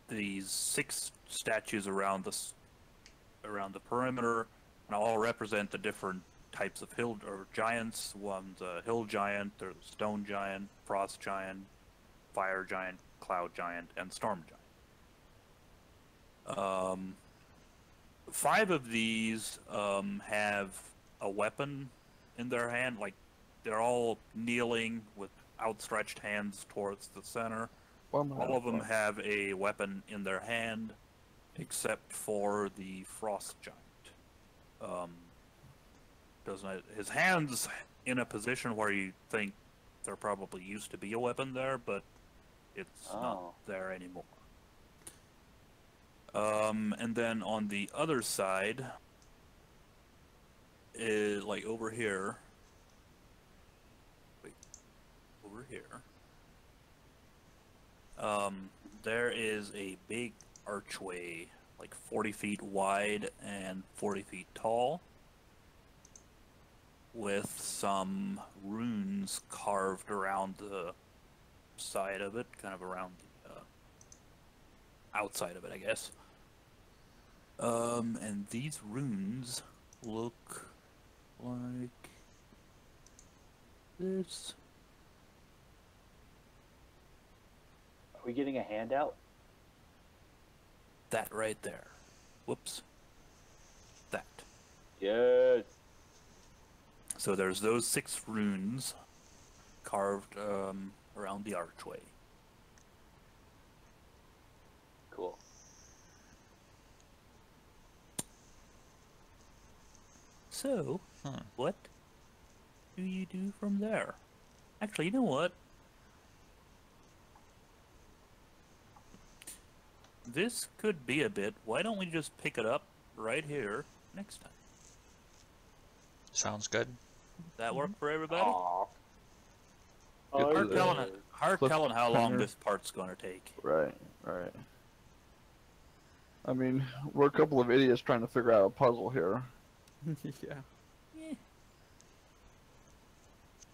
These 6 statues around the perimeter all represent the different types of hill or giants. One's a hill giant, there's a stone giant, frost giant, fire giant, cloud giant, and storm giant. 5 of these have a weapon in their hand, like they're all kneeling with outstretched hands towards the center. All of them have a weapon in their hand, except for the frost giant. His hand's in a position where you think there probably used to be a weapon there, but it's not there anymore. And then on the other side, is like over here. There is a big archway, like 40 feet wide and 40 feet tall, with some runes carved around the side of it, kind of around the outside of it, I guess. And these runes look like this. Are we getting a handout? That right there. Whoops. That. Yes. So there's those 6 runes carved around the archway. Cool. So, what do you do from there? Actually, you know what? This could be a bit. Why don't we just pick it up right here next time? Sounds good. That work for everybody? Aw. Good to Hard Cliff telling how long Hanger. this part's going to take. Right. I mean, we're a couple of idiots trying to figure out a puzzle here. Yeah. Eh.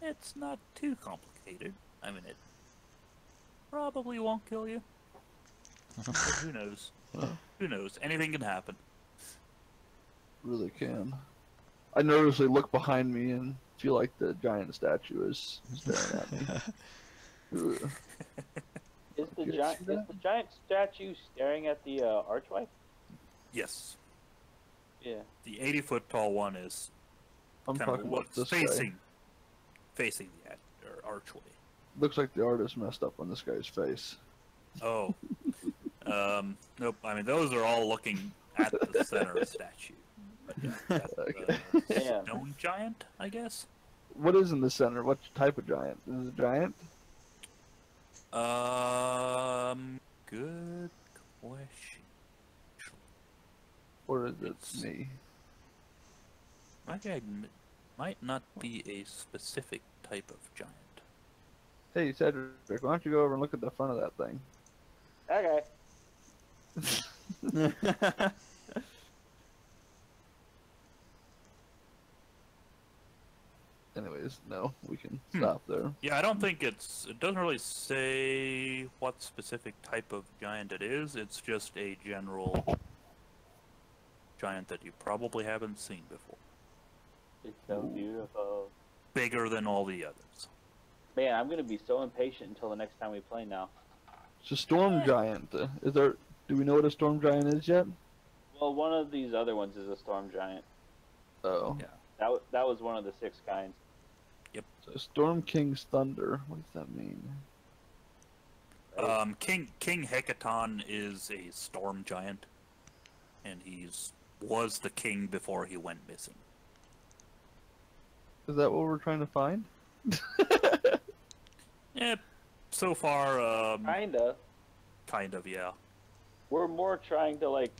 It's not too complicated. I mean, it probably won't kill you. But who knows? Who knows? Anything can happen. Really can. I nervously look behind me and feel like the giant statue is staring at me. Ugh. Is the You see giant that? statue staring at the archway? Yes. Yeah. The 80-foot tall one is I'm kind of talking about what's this facing the archway. guy. Looks like the artist messed up on this guy's face. Oh. Nope. I mean, those are all looking at the center statue. But yeah, that's Okay. the Damn. stone giant, I guess. What is in the center? What type of giant? Is it a giant? Good question. Or is it It's- me? Might not be a specific type of giant. Hey, Cedric, why don't you go over and look at the front of that thing? Okay. Anyways, no, we can stop there. Yeah, I don't think it doesn't really say what specific type of giant it is. It's just a general giant that you probably haven't seen before. It's so beautiful. Bigger than all the others. Man, I'm gonna be so impatient until the next time we play now. It's a storm giant. Is there? Do we know what a storm giant is yet? Well, one of these other ones is a storm giant. Oh. Yeah. That was one of the 6 kinds. So Storm King's Thunder. What does that mean? King Hecaton is a storm giant, and was the king before he went missing. Is that what we're trying to find? Yeah, so far, Kinda. kind of, yeah. We're more trying to like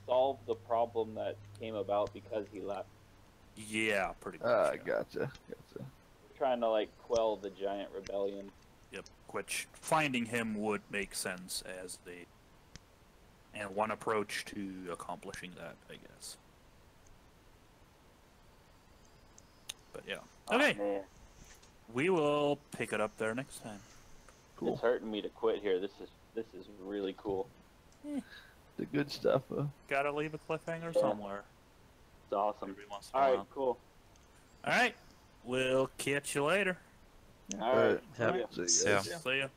solve the problem that came about because he left. Yeah, pretty much. Ah, yeah. gotcha. We're trying to like quell the giant rebellion. Yep, which finding him would make sense as one approach to accomplishing that, I guess. But yeah. Okay, Oh, man. we will pick it up there next time. Cool. It's hurting me to quit here. This is really cool. The good stuff. Gotta leave a cliffhanger Yeah. somewhere. It's awesome. Every once in a All right, while. cool. All right, we'll catch you later. All right. Yep. See you See ya. guys. See ya.